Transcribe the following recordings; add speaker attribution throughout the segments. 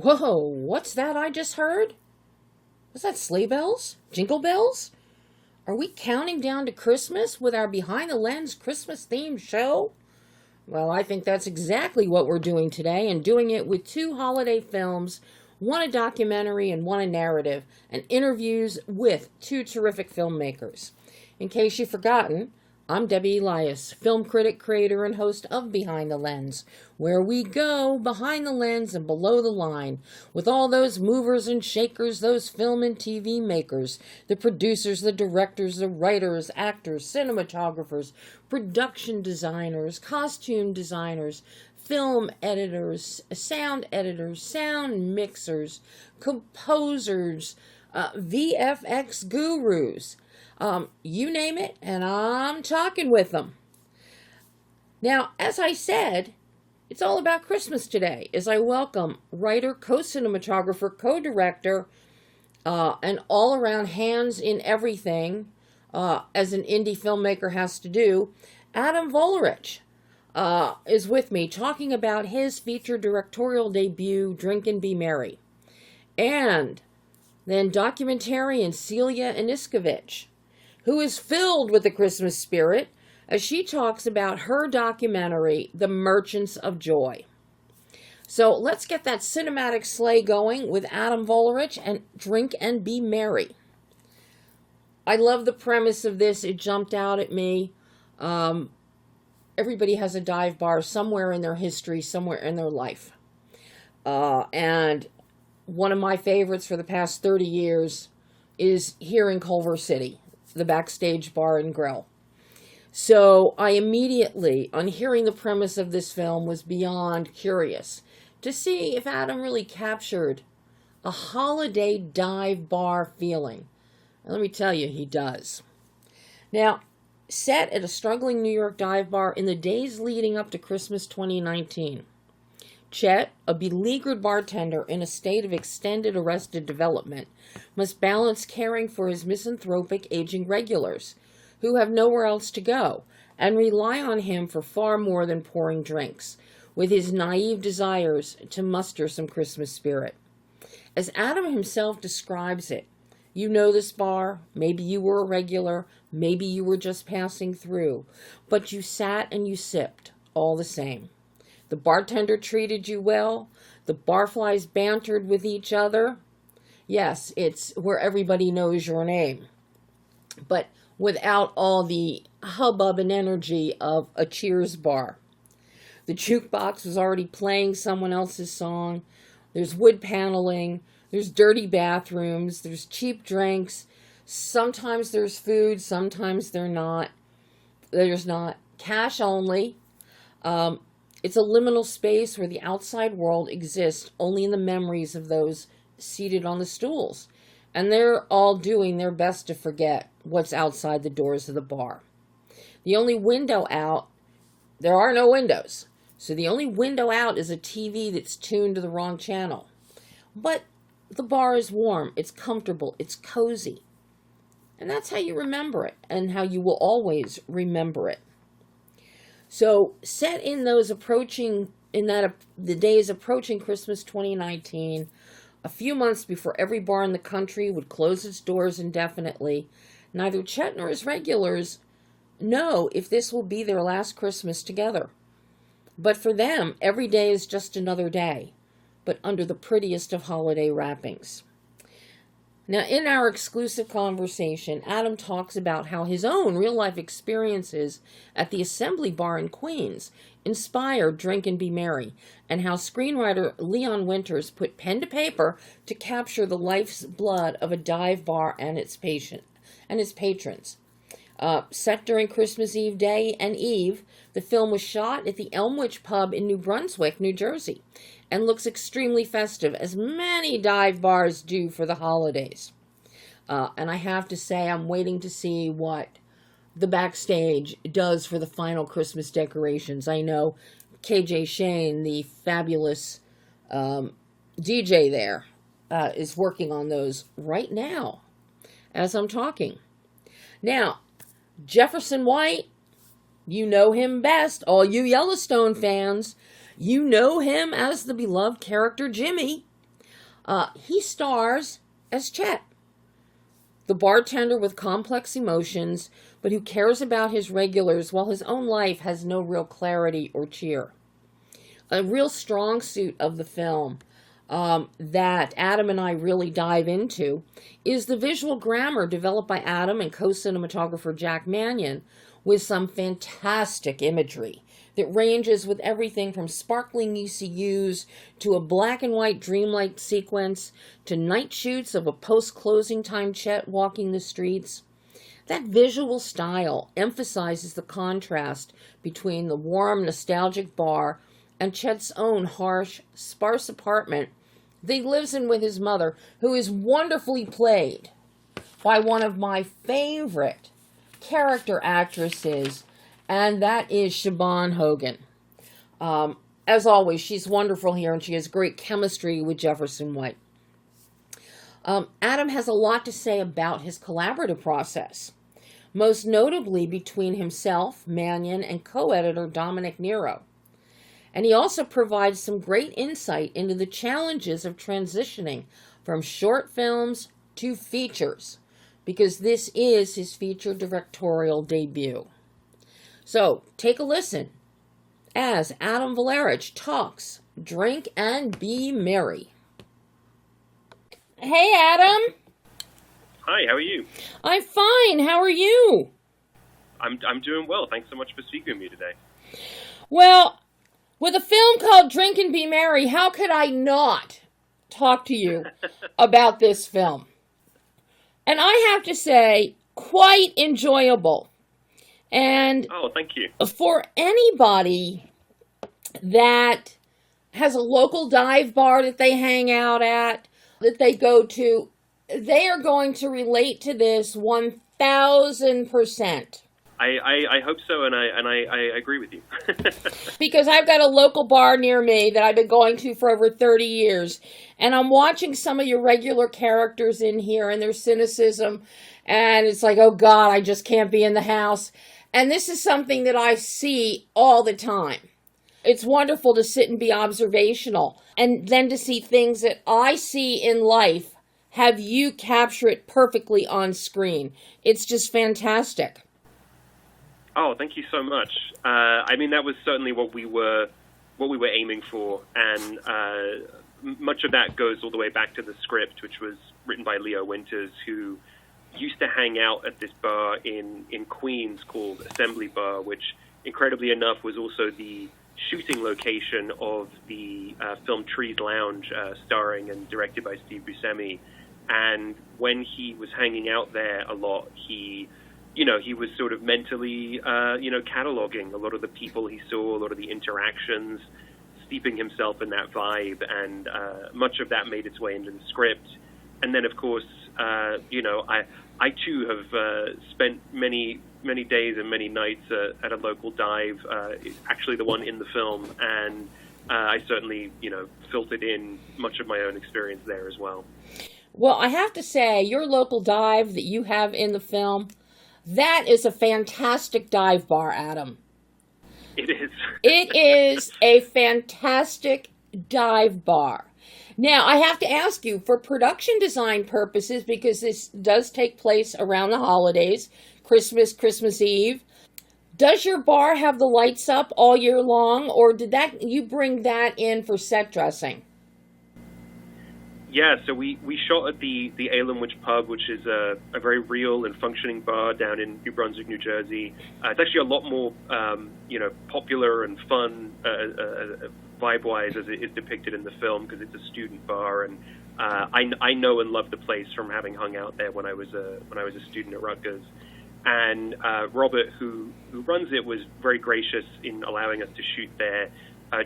Speaker 1: Whoa, what's that I just heard? Was that sleigh bells? Jingle bells? Are we counting down to Christmas with our Behind the Lens Christmas themed show? Well, I think that's exactly what we're doing today, and doing it with two holiday films, one a documentary and one a narrative, and interviews with two terrific filmmakers. In case you've forgotten, I'm Debbie Elias, film critic, creator, and host of Behind the Lens, where we go behind the lens and below the line with all those movers and shakers, those film and TV makers, the producers, the directors, the writers, actors, cinematographers, production designers, costume designers, film editors, sound mixers, composers, VFX gurus. You name it, and I'm talking with them. Now, as I said, it's all about Christmas today, as I welcome writer, co-cinematographer, co-director, and all-around hands in everything, as an indie filmmaker has to do. Adam Volerich is with me, talking about his feature directorial debut, Drink and Be Merry. And then documentarian CELIA ANISKOVICH, who is filled with the Christmas spirit as she talks about her documentary, The Merchants of Joy. So let's get that cinematic sleigh going with Adam Volerich and Drink and Be Merry. I love the premise of this. It jumped out at me. Everybody has a dive bar somewhere in their history, somewhere in their life. And one of my favorites for the past 30 years is here in Culver City, the Backstage Bar and Grill. So I immediately, on hearing the premise of this film, was beyond curious to see if Adam really captured a holiday dive bar feeling. And let me tell you, he does. Now, set at a struggling New York dive bar in the days leading up to Christmas 2019, Chet, a beleaguered bartender in a state of extended arrested development, must balance caring for his misanthropic aging regulars, who have nowhere else to go, and rely on him for far more than pouring drinks, with his naive desires to muster some Christmas spirit. As Adam himself describes it, you know this bar, maybe you were a regular, maybe you were just passing through, but you sat and you sipped, all the same. The bartender treated you well. The Barflies bantered with each other. Yes, it's where everybody knows your name, but without all the hubbub and energy of a Cheers bar. The jukebox was already playing someone else's song. There's wood paneling. There's dirty bathrooms. There's cheap drinks. Sometimes there's food. Sometimes there's not. Cash only. It's a liminal space where the outside world exists only in the memories of those seated on the stools. And they're all doing their best to forget what's outside the doors of the bar. The only window out, there are no windows. So the only window out is a TV that's tuned to the wrong channel. But the bar is warm, it's comfortable, it's cozy. And that's how you remember it, and how you will always remember it. So, set in the days approaching Christmas 2019, a few months before every bar in the country would close its doors indefinitely, neither Chet nor his regulars know if this will be their last Christmas together. But for them, every day is just another day, but under the prettiest of holiday wrappings. Now, in our exclusive conversation, Adam talks about how his own real-life experiences at the Assembly Bar in Queens inspired Drink and Be Merry, and how screenwriter Leon Winters put pen to paper to capture the life's blood of a dive bar and its patrons. Set during Christmas Eve day and Eve, the film was shot at the Elmwich Pub in New Brunswick, New Jersey, and looks extremely festive, as many dive bars do for the holidays. And I have to say, I'm waiting to see what the backstage does for the final Christmas decorations. I know KJ Shane, the fabulous DJ there, is working on those right now as I'm talking. Now, Jefferson White, you know him best, all you Yellowstone fans. You know him as the beloved character Jimmy. He stars as Chet, the bartender with complex emotions, but who cares about his regulars while his own life has no real clarity or cheer. A real strong suit of the film that Adam and I really dive into is the visual grammar developed by Adam and co-cinematographer Jack Mannion, with some fantastic imagery that ranges with everything from sparkling ECUs to a black and white dreamlike sequence to night shoots of a post-closing time Chet walking the streets. That visual style emphasizes the contrast between the warm, nostalgic bar and Chet's own harsh, sparse apartment that he lives in with his mother, who is wonderfully played by one of my favorite character actresses, and that is Siobhan Hogan. As always, she's wonderful here, and she has great chemistry with Jefferson White. Adam has a lot to say about his collaborative process, most notably between himself, Mannion, and co-editor Dominic Nero. And he also provides some great insight into the challenges of transitioning from short films to features, because this is his feature directorial debut. So, take a listen as Adam Volerich talks Drink and Be Merry. Hey, Adam.
Speaker 2: Hi, how are you?
Speaker 1: I'm fine. How are you?
Speaker 2: I'm doing well. Thanks so much for speaking with me today.
Speaker 1: Well, with a film called Drink and Be Merry, how could I not talk to you about this film? And I have to say, quite enjoyable. And
Speaker 2: oh, thank you.
Speaker 1: For anybody that has a local dive bar that they hang out at, that they go to, they are going to relate to this 1,000%.
Speaker 2: I hope so, and I agree with you.
Speaker 1: Because I've got a local bar near me that I've been going to for over 30 years, and I'm watching some of your regular characters in here and their cynicism, and it's like, oh God, I just can't be in the house. And this is something that I see all the time. It's wonderful to sit and be observational, and then to see things that I see in life, have you capture it perfectly on screen. It's just fantastic.
Speaker 2: Oh, thank you so much. I mean, that was certainly what we were aiming for, and much of that goes all the way back to the script, which was written by Leo Winters, who used to hang out at this bar in Queens called Assembly Bar, which, incredibly enough, was also the shooting location of the film Trees Lounge, starring and directed by Steve Buscemi. And when he was hanging out there a lot, he was sort of mentally, cataloging a lot of the people he saw, a lot of the interactions, steeping himself in that vibe, and much of that made its way into the script. And then, of course, I too have spent many days and many nights at a local dive, actually the one in the film, and I certainly, filtered in much of my own experience there as well.
Speaker 1: Well, I have to say, your local dive that you have in the film, that is a fantastic dive bar, Adam.
Speaker 2: It is.
Speaker 1: It is a fantastic dive bar. Now, I have to ask you, for production design purposes, because this does take place around the holidays, Christmas Eve, does your bar have the lights up all year long, or did you bring that in for set dressing?
Speaker 2: Yeah, so we shot at the Alum Witch Pub, which is a very real and functioning bar down in New Brunswick, New Jersey. It's actually a lot more, popular and fun vibe-wise as it is depicted in the film, because it's a student bar, and I know and love the place from having hung out there when I was a student at Rutgers. And Robert, who runs it, was very gracious in allowing us to shoot there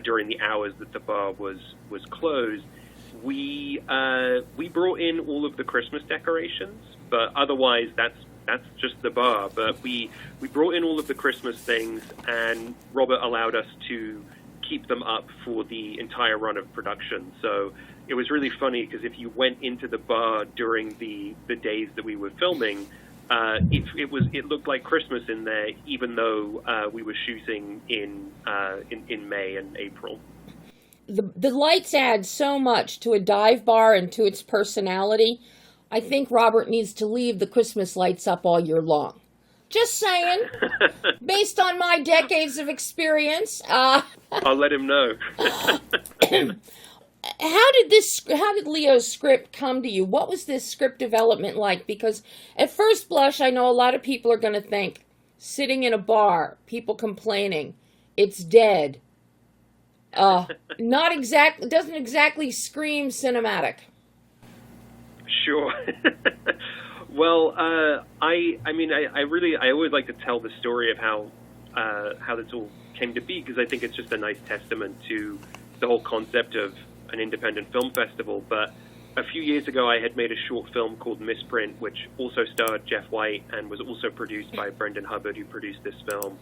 Speaker 2: during the hours that the bar was closed. We brought in all of the Christmas decorations, but otherwise that's just the bar. But we brought in all of the Christmas things, and Robert allowed us to keep them up for the entire run of production. So it was really funny, because if you went into the bar during the days that we were filming, it looked like Christmas in there, even though we were shooting in May and April.
Speaker 1: the lights add so much to a dive bar and to its personality. I think Robert needs to leave the Christmas lights up all year long. Just saying, based on my decades of experience.
Speaker 2: I'll let him know.
Speaker 1: How did Leo's script come to you? What was this script development like? Because at first blush, I know a lot of people are going to think, sitting in a bar, people complaining, it's dead. Doesn't exactly scream cinematic.
Speaker 2: Sure. Well, I always like to tell the story of how this all came to be, because I think it's just a nice testament to the whole concept of an independent film festival. But a few years ago, I had made a short film called Misprint, which also starred Jeff White and was also produced by Brendan Hubbard, who produced this film.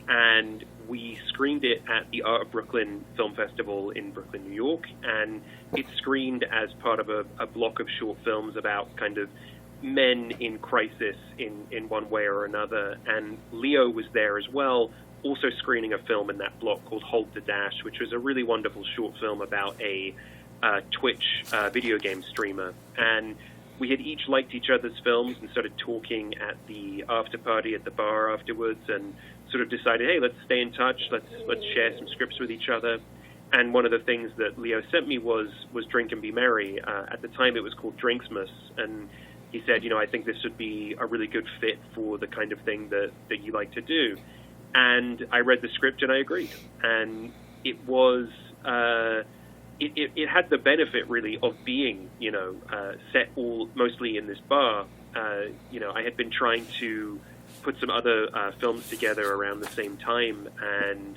Speaker 2: And we screened it at the Art of Brooklyn Film Festival in Brooklyn, New York. And it screened as part of a block of short films about kind of men in crisis in one way or another. And Leo was there as well, also screening a film in that block called Hold the Dash, which was a really wonderful short film about a Twitch video game streamer. And we had each liked each other's films and started talking at the after party at the bar afterwards, and sort of decided, hey, let's stay in touch, let's share some scripts with each other. And one of the things that Leo sent me was Drink and Be Merry. At the time, it was called Drinksmas, and he said, I think this would be a really good fit for the kind of thing that you like to do. And I read the script and I agreed. And it was, it had the benefit really of being, set mostly in this bar. I had been trying to put some other films together around the same time, and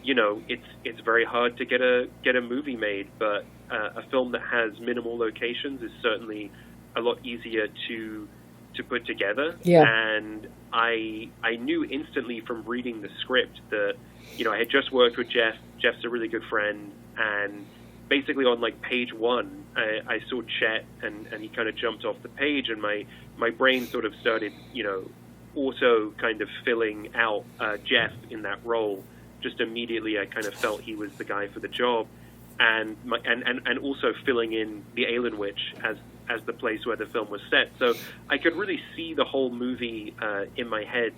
Speaker 2: it's very hard to get a movie made, but a film that has minimal locations is certainly a lot easier to put together.
Speaker 1: Yeah.
Speaker 2: And I knew instantly from reading the script that I had just worked with Jeff. Jeff's a really good friend, and basically on like page one, I saw Chet, and he kind of jumped off the page, and my brain sort of started auto kind of filling out Jeff in that role. Just immediately, I kind of felt he was the guy for the job, and also filling in the Aelin Witch as the place where the film was set. So I could really see the whole movie in my head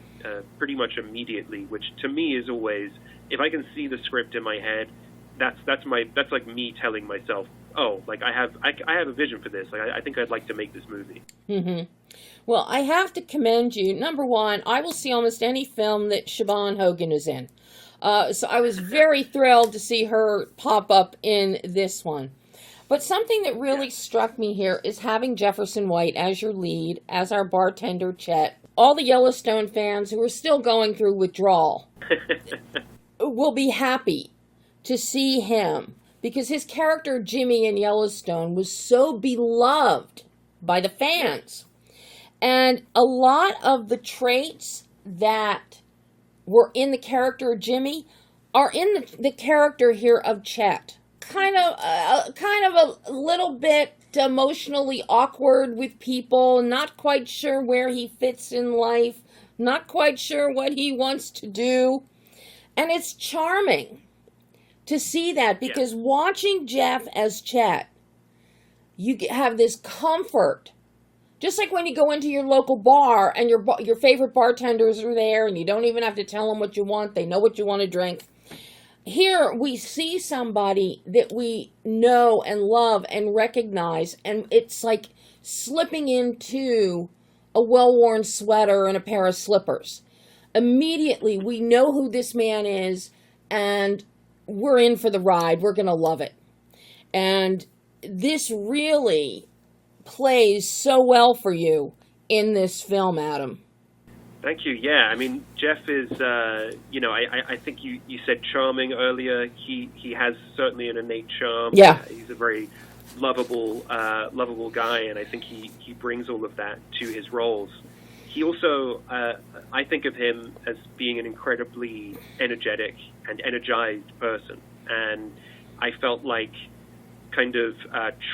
Speaker 2: pretty much immediately, which to me is always, if I can see the script in my head, that's like me telling myself, oh, like I have a vision for this. Like I think I'd like to make this movie.
Speaker 1: Mm-hmm. Well, I have to commend you. Number one, I will see almost any film that Siobhan Hogan is in. So I was very thrilled to see her pop up in this one. But something that really struck me here is having Jefferson White as your lead, as our bartender, Chet. All the Yellowstone fans who are still going through withdrawal will be happy to see him, because his character, Jimmy in Yellowstone, was so beloved by the fans. And a lot of the traits that were in the character of Jimmy are in the character here of Chet. Kind of a little bit emotionally awkward with people, not quite sure where he fits in life, not quite sure what he wants to do. And it's charming to see that, because watching Jeff as Chet, you have this comfort. Just like when you go into your local bar and your favorite bartenders are there and you don't even have to tell them what you want. They know what you want to drink. Here we see somebody that we know and love and recognize, and it's like slipping into a well-worn sweater and a pair of slippers. Immediately we know who this man is, and we're in for the ride. We're going to love it. And this really plays so well for you in this film, Adam.
Speaker 2: Thank you. Yeah, I mean, Jeff is, I think you said charming earlier. He has certainly an innate charm.
Speaker 1: Yeah.
Speaker 2: He's a very lovable guy, and I think he brings all of that to his roles. He also, I think of him as being an incredibly energetic and energized person, and I felt like kind of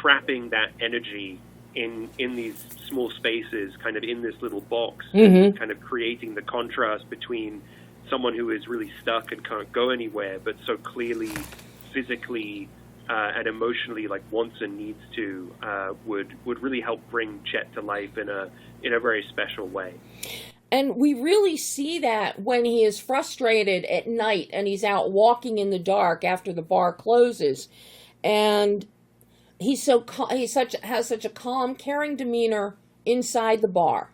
Speaker 2: trapping that energy in these small spaces, kind of in this little box,
Speaker 1: Mm-hmm.
Speaker 2: kind of creating the contrast between someone who is really stuck and can't go anywhere, but so clearly physically and emotionally like wants and needs to would really help bring Chet to life in a very special way.
Speaker 1: And we really see that when he is frustrated at night and he's out walking in the dark after the bar closes, and has such a calm, caring demeanor inside the bar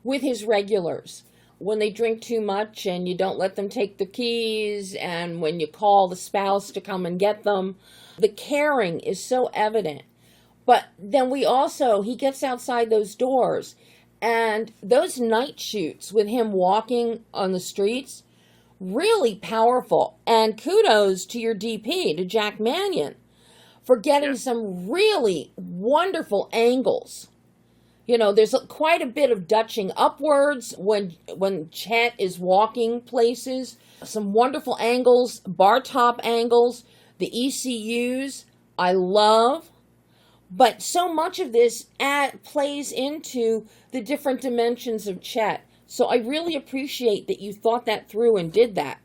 Speaker 1: with his regulars. When they drink too much and you don't let them take the keys, and when you call the spouse to come and get them, the caring is so evident. But then he gets outside those doors, and those night shoots with him walking on the streets, really powerful. And kudos to your DP, to Jack Mannion, for getting some really wonderful angles. You know, there's quite a bit of dutching upwards when Chet is walking places. Some wonderful angles, bar top angles, the ECUs, I love. But so much of this plays into the different dimensions of Chet. So I really appreciate that you thought that through and did that.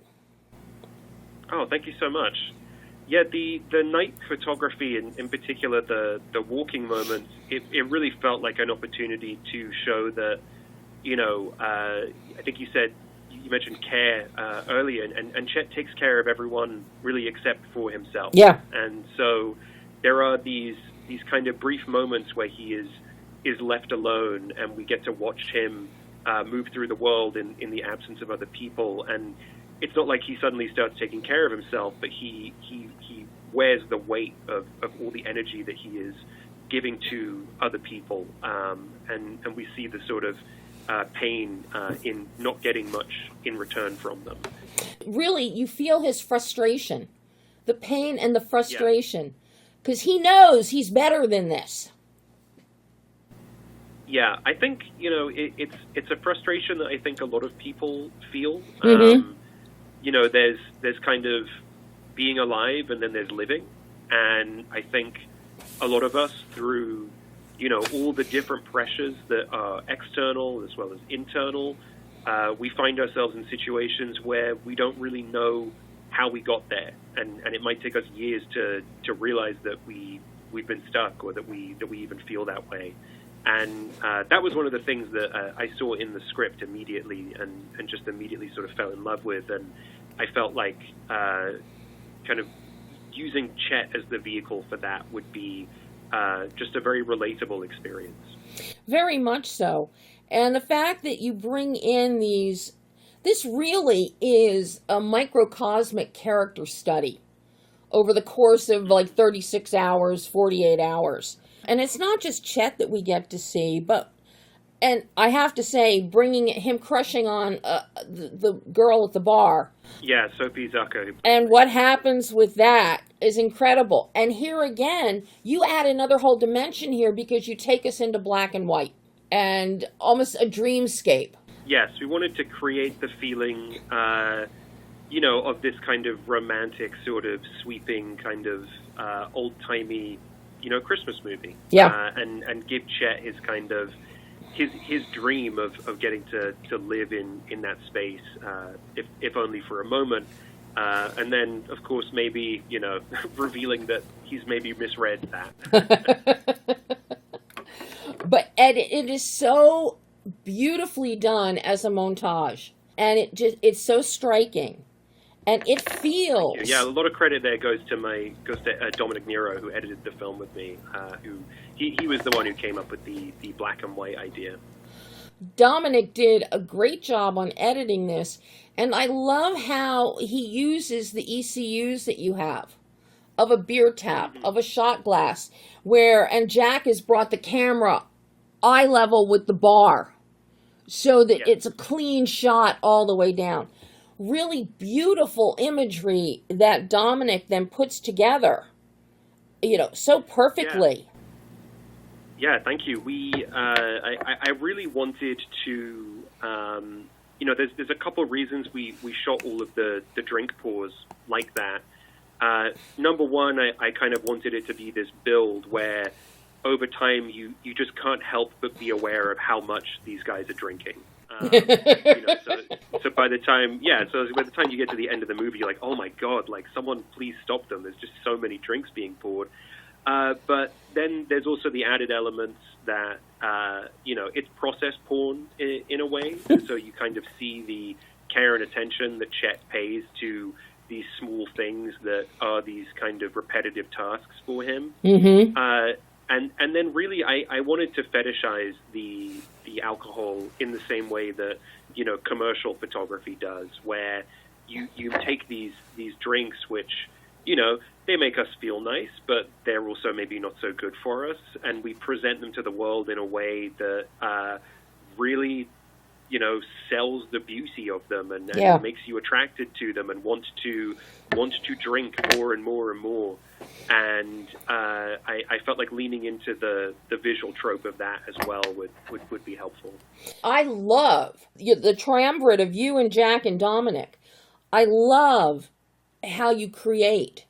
Speaker 2: Oh, thank you so much. Yeah, the night photography, in particular the walking moments, it really felt like an opportunity to show that, you know, I think you mentioned care earlier, and Chet takes care of everyone really except for himself.
Speaker 1: Yeah.
Speaker 2: And so there are these kind of brief moments where he is left alone, and we get to watch him move through the world in the absence of other people. And it's not like he suddenly starts taking care of himself, but he wears the weight of all the energy that he is giving to other people, and we see the sort of pain in not getting much in return from them.
Speaker 1: Really, you feel his frustration, the pain and the frustration, because he knows he's better than this.
Speaker 2: Yeah, I think, you know, it's a frustration that I think a lot of people feel.
Speaker 1: Mm-hmm.
Speaker 2: You know, there's kind of being alive, and then there's living. And I think a lot of us, through, you know, all the different pressures that are external as well as internal, we find ourselves in situations where we don't really know how we got there. And it might take us years to realize that we've been stuck, or that we even feel that way. And that was one of the things that I saw in the script immediately, and just immediately sort of fell in love with. And I felt like kind of using Chet as the vehicle for that would be just a very relatable experience.
Speaker 1: Very much so. And the fact that you bring in this really is a microcosmic character study over the course of like 36 hours, 48 hours. And it's not just Chet that we get to see, and I have to say, bringing him crushing on the girl at the bar.
Speaker 2: Yeah, Sophie Zucker.
Speaker 1: And what happens with that is incredible. And here again, you add another whole dimension here, because you take us into black and white and almost a dreamscape.
Speaker 2: Yes, we wanted to create the feeling, you know, of this kind of romantic, sort of sweeping, kind of old-timey, you know, Christmas movie.
Speaker 1: Yeah.
Speaker 2: And give Chet his kind of his dream of getting to live in that space, if only for a moment. And then, of course, maybe, you know, revealing that he's maybe misread that.
Speaker 1: But Ed, it is so beautifully done as a montage, and it's so striking. And it feels...
Speaker 2: Yeah, a lot of credit there goes to Dominic Nero, who edited the film with me. He was the one who came up with the black and white idea.
Speaker 1: Dominic did a great job on editing this, and I love how he uses the ECUs that you have, of a beer tap, of a shot glass, and Jack has brought the camera eye level with the bar, so that it's a clean shot all the way down. Really beautiful imagery that Dominic then puts together, you know, so perfectly.
Speaker 2: Yeah, thank you. I really wanted to, you know, there's a couple of reasons we shot all of the drink pours like that. Number one, I kind of wanted it to be this build where over time you just can't help but be aware of how much these guys are drinking. You know, so by the time you get to the end of the movie, you're like, oh my God, like someone please stop them. There's just so many drinks being poured. But then there's also the added elements that, it's processed porn in a way. So you kind of see the care and attention that Chet pays to these small things that are these kind of repetitive tasks for him.
Speaker 1: Mm-hmm.
Speaker 2: And then really I wanted to fetishize the alcohol in the same way that, commercial photography does, where you take these drinks which, they make us feel nice, but they're also maybe not so good for us, and we present them to the world in a way that really, sells the beauty of them and makes you attracted to them and want to drink more and more and more. And I felt like leaning into the visual trope of that as well would be helpful.
Speaker 1: I love the triumvirate of you and Jack and Dominic. I love how you create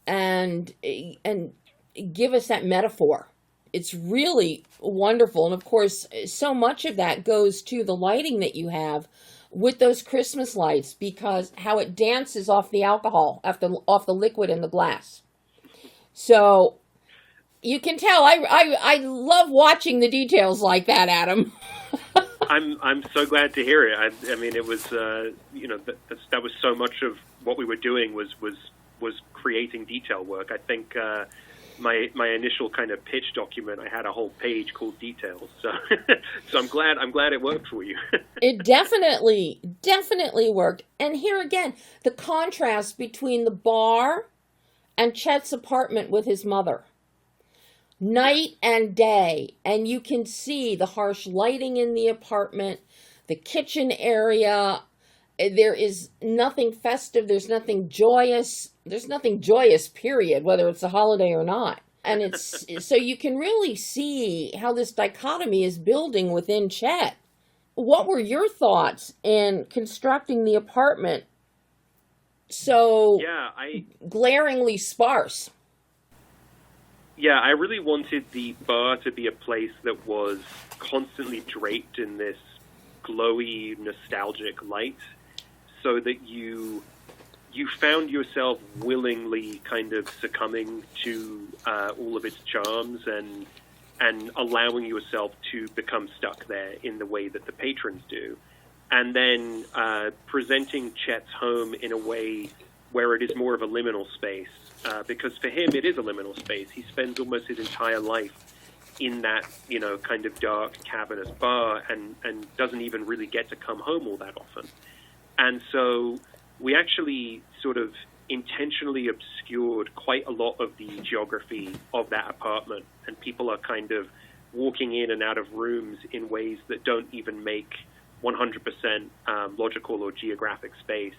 Speaker 1: and give us that metaphor. It's really wonderful. And of course, so much of that goes to the lighting that you have with those Christmas lights, because how it dances off the alcohol, off the liquid in the glass. So you can tell I love watching the details like that, Adam.
Speaker 2: I'm so glad to hear it. I mean, it was that was so much of what we were doing was creating detail work. I think my initial kind of pitch document, I had a whole page called details. So so I'm glad it worked for you.
Speaker 1: It definitely worked. And here again, the contrast between the bar and Chet's apartment with his mother. Night and day. And you can see the harsh lighting in the apartment, the kitchen area. There is nothing festive. There's nothing joyous. There's nothing joyous, period, whether it's a holiday or not. And it's so you can really see how this dichotomy is building within Chet. What were your thoughts in constructing the apartment so glaringly sparse?
Speaker 2: Yeah, I really wanted the bar to be a place that was constantly draped in this glowy, nostalgic light, so that you found yourself willingly kind of succumbing to all of its charms and allowing yourself to become stuck there in the way that the patrons do. And then presenting Chet's home in a way where it is more of a liminal space, because for him it is a liminal space. He spends almost his entire life in that, kind of dark, cavernous bar and doesn't even really get to come home all that often. And so we actually sort of intentionally obscured quite a lot of the geography of that apartment, and people are kind of walking in and out of rooms in ways that don't even make 100% logical or geographic space.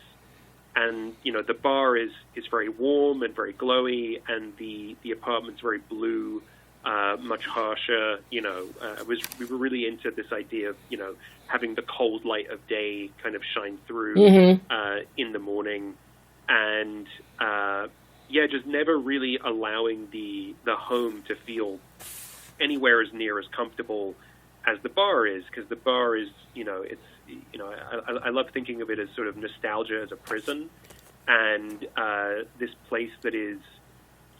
Speaker 2: And, the bar is very warm and very glowy, and the apartment's very blue, much harsher. We were really into this idea of, having the cold light of day kind of shine through in the morning. And, just never really allowing the home to feel anywhere as near as comfortable as the bar is, because the bar is, I love thinking of it as sort of nostalgia as a prison, and this place that is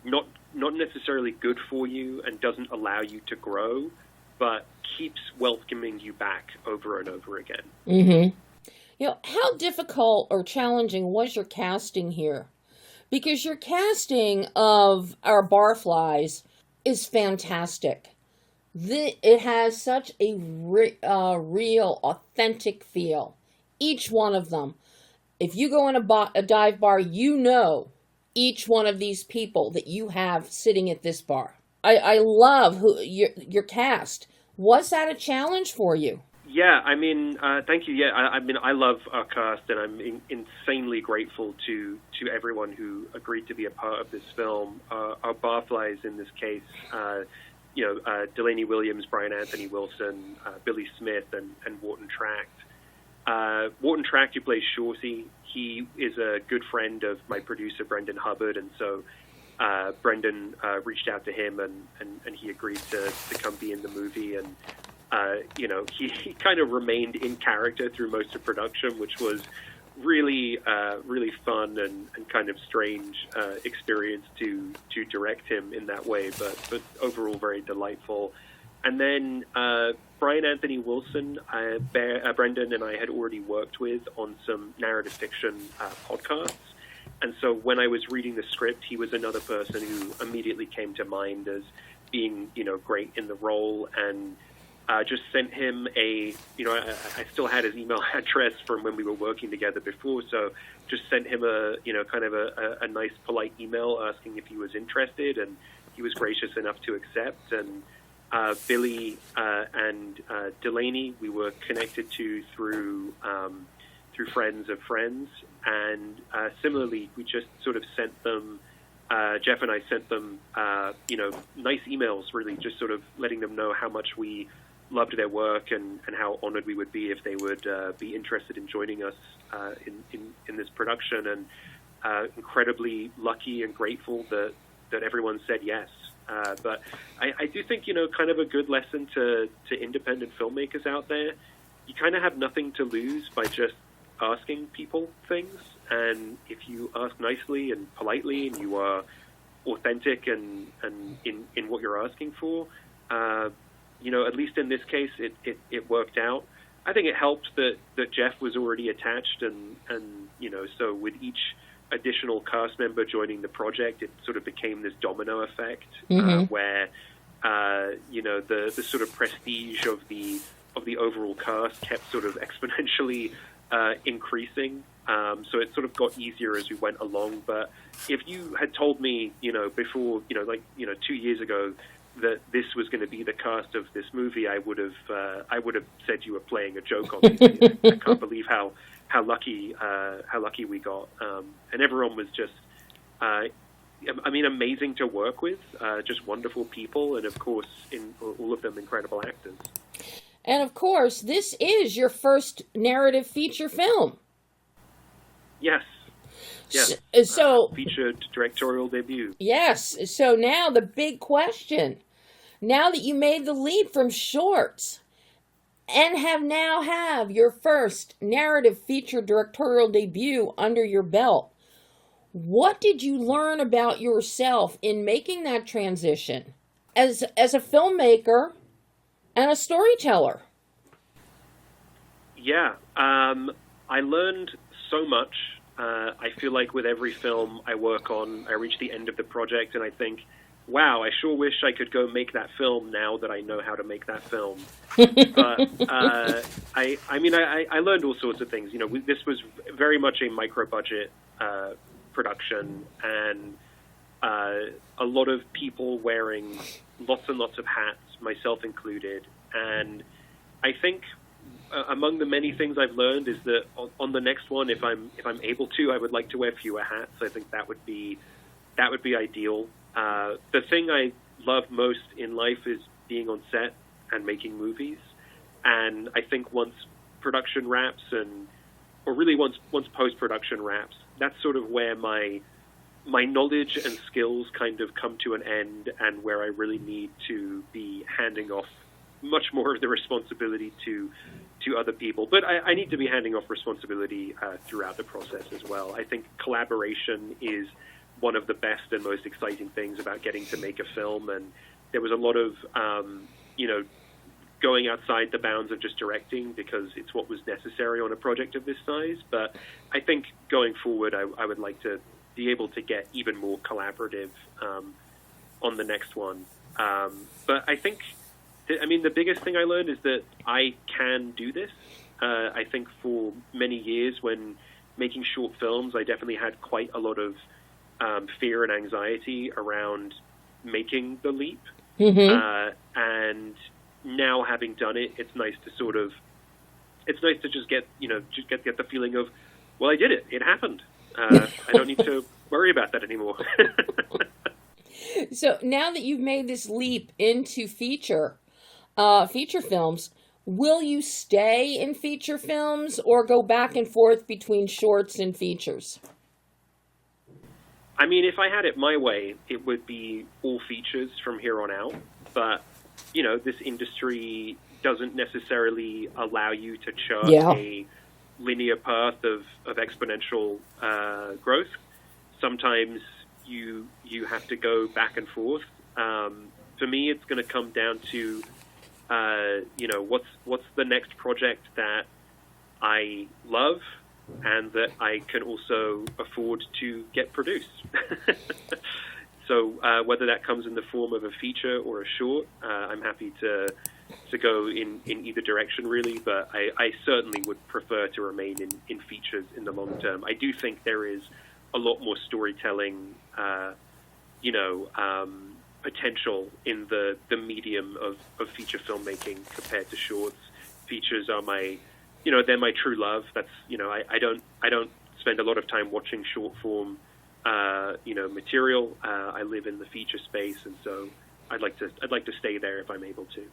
Speaker 2: not necessarily good for you and doesn't allow you to grow, but keeps welcoming you back over and over again.
Speaker 1: Mm-hmm. How difficult or challenging was your casting here? Because your casting of our Barflies is fantastic. It has such a real, authentic feel. Each one of them. If you go in a dive bar, each one of these people that you have sitting at this bar. I love your cast. Was that a challenge for you?
Speaker 2: Yeah, I mean, thank you. Yeah, I love our cast, and I'm insanely grateful to everyone who agreed to be a part of this film. Our Barflies in this case, Delaney Williams, Brian Anthony Wilson, Billy Smith, and Wharton Tract. Wharton Tract, who plays Shorty, he is a good friend of my producer, Brendan Hubbard, and so Brendan reached out to him, and he agreed to come be in the movie. And he kind of remained in character through most of production, which was really fun and kind of strange experience to direct him in that way, but overall very delightful. And then Brian Anthony Wilson, Brendan and I had already worked with on some narrative fiction podcasts. And so when I was reading the script, he was another person who immediately came to mind as being, great in the role, and just sent him I still had his email address from when we were working together before, so just sent him a nice, polite email asking if he was interested, and he was gracious enough to accept. And Billy and Delaney, we were connected to through friends of friends, and similarly, we just sort of sent them. Jeff and I sent them, nice emails, really, just sort of letting them know how much we loved their work and how honored we would be if they would be interested in joining us in this production, and incredibly lucky and grateful that everyone said yes. But I do think, kind of a good lesson to independent filmmakers out there, you kind of have nothing to lose by just asking people things. And if you ask nicely and politely, and you are authentic and in what you're asking for, at least in this case, it worked out. I think it helped that Jeff was already attached, and so with each additional cast member joining the project, it sort of became this domino effect, where the sort of prestige of the overall cast kept sort of exponentially increasing. So it sort of got easier as we went along. But if you had told me, before, 2 years ago, that this was going to be the cast of this movie, I would have said you were playing a joke on me. I can't believe how lucky we got, and everyone was just, amazing to work with, just wonderful people, and of course, all of them incredible actors.
Speaker 1: And of course, this is your first narrative feature film.
Speaker 2: Yes.
Speaker 1: So
Speaker 2: featured directorial debut.
Speaker 1: Yes. So now the big question, now that you made the leap from shorts and have your first narrative feature directorial debut under your belt, what did you learn about yourself in making that transition as a filmmaker and a storyteller?
Speaker 2: Yeah, I learned so much. I feel like with every film I work on, I reach the end of the project and I think, wow, I sure wish I could go make that film now that I know how to make that film. But I learned all sorts of things. This was very much a micro-budget production, and a lot of people wearing lots and lots of hats, myself included. And I think among the many things I've learned is that on the next one, if I'm able to, I would like to wear fewer hats. I think that would be ideal. The thing I love most in life is being on set and making movies. And I think once production wraps, or really once post-production wraps, that's sort of where my knowledge and skills kind of come to an end, and where I really need to be handing off much more of the responsibility to other people. But I need to be handing off responsibility throughout the process as well. I think collaboration is one of the best and most exciting things about getting to make a film, and there was a lot of going outside the bounds of just directing because it's what was necessary on a project of this size. But I think going forward, I would like to be able to get even more collaborative on the next one. But I think, the biggest thing I learned is that I can do this. I think for many years when making short films, I definitely had quite a lot of fear and anxiety around making the leap. And now having done it, it's nice to just get the feeling of, well, I did it. It happened. I don't need to worry about that anymore.
Speaker 1: So now that you've made this leap into feature films, will you stay in feature films or go back and forth between shorts and features?
Speaker 2: If I had it my way, it would be all features from here on out. But, this industry doesn't necessarily allow you to chart
Speaker 1: Yeah.
Speaker 2: a linear path of exponential growth. Sometimes you have to go back and forth. For me, it's going to come down to what's the next project that I love and that I can also afford to get produced. So whether that comes in the form of a feature or a short, I'm happy to go in either direction, really. But I certainly would prefer to remain in features in the long term. I do think there is a lot more storytelling, potential in the medium of feature filmmaking compared to shorts. Features are they're my true love. That's, I don't spend a lot of time watching short form, material. I live in the feature space, and so I'd like to stay there if I'm able to.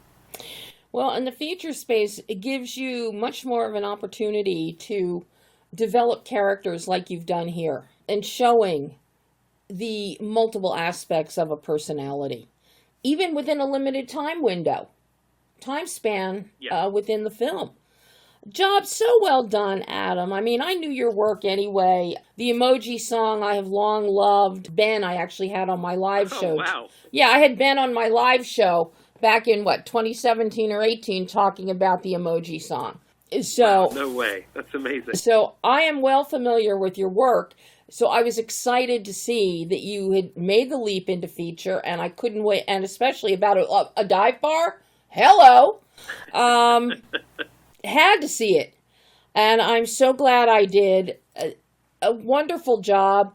Speaker 1: Well, in the feature space, it gives you much more of an opportunity to develop characters like you've done here, and showing the multiple aspects of a personality, even within a limited time span within the film. Job so well done, Adam. I mean, I knew your work anyway. The emoji song I have long loved. Ben, I actually had on my live show.
Speaker 2: Oh, wow.
Speaker 1: Yeah, I had Ben on my live show back in, 2017 or 18, talking about the emoji song. So,
Speaker 2: wow, no way. That's amazing.
Speaker 1: So I am well familiar with your work. So I was excited to see that you had made the leap into feature, and I couldn't wait. And especially about a dive bar. Hello. Had to see it. And I'm so glad I did. A wonderful job.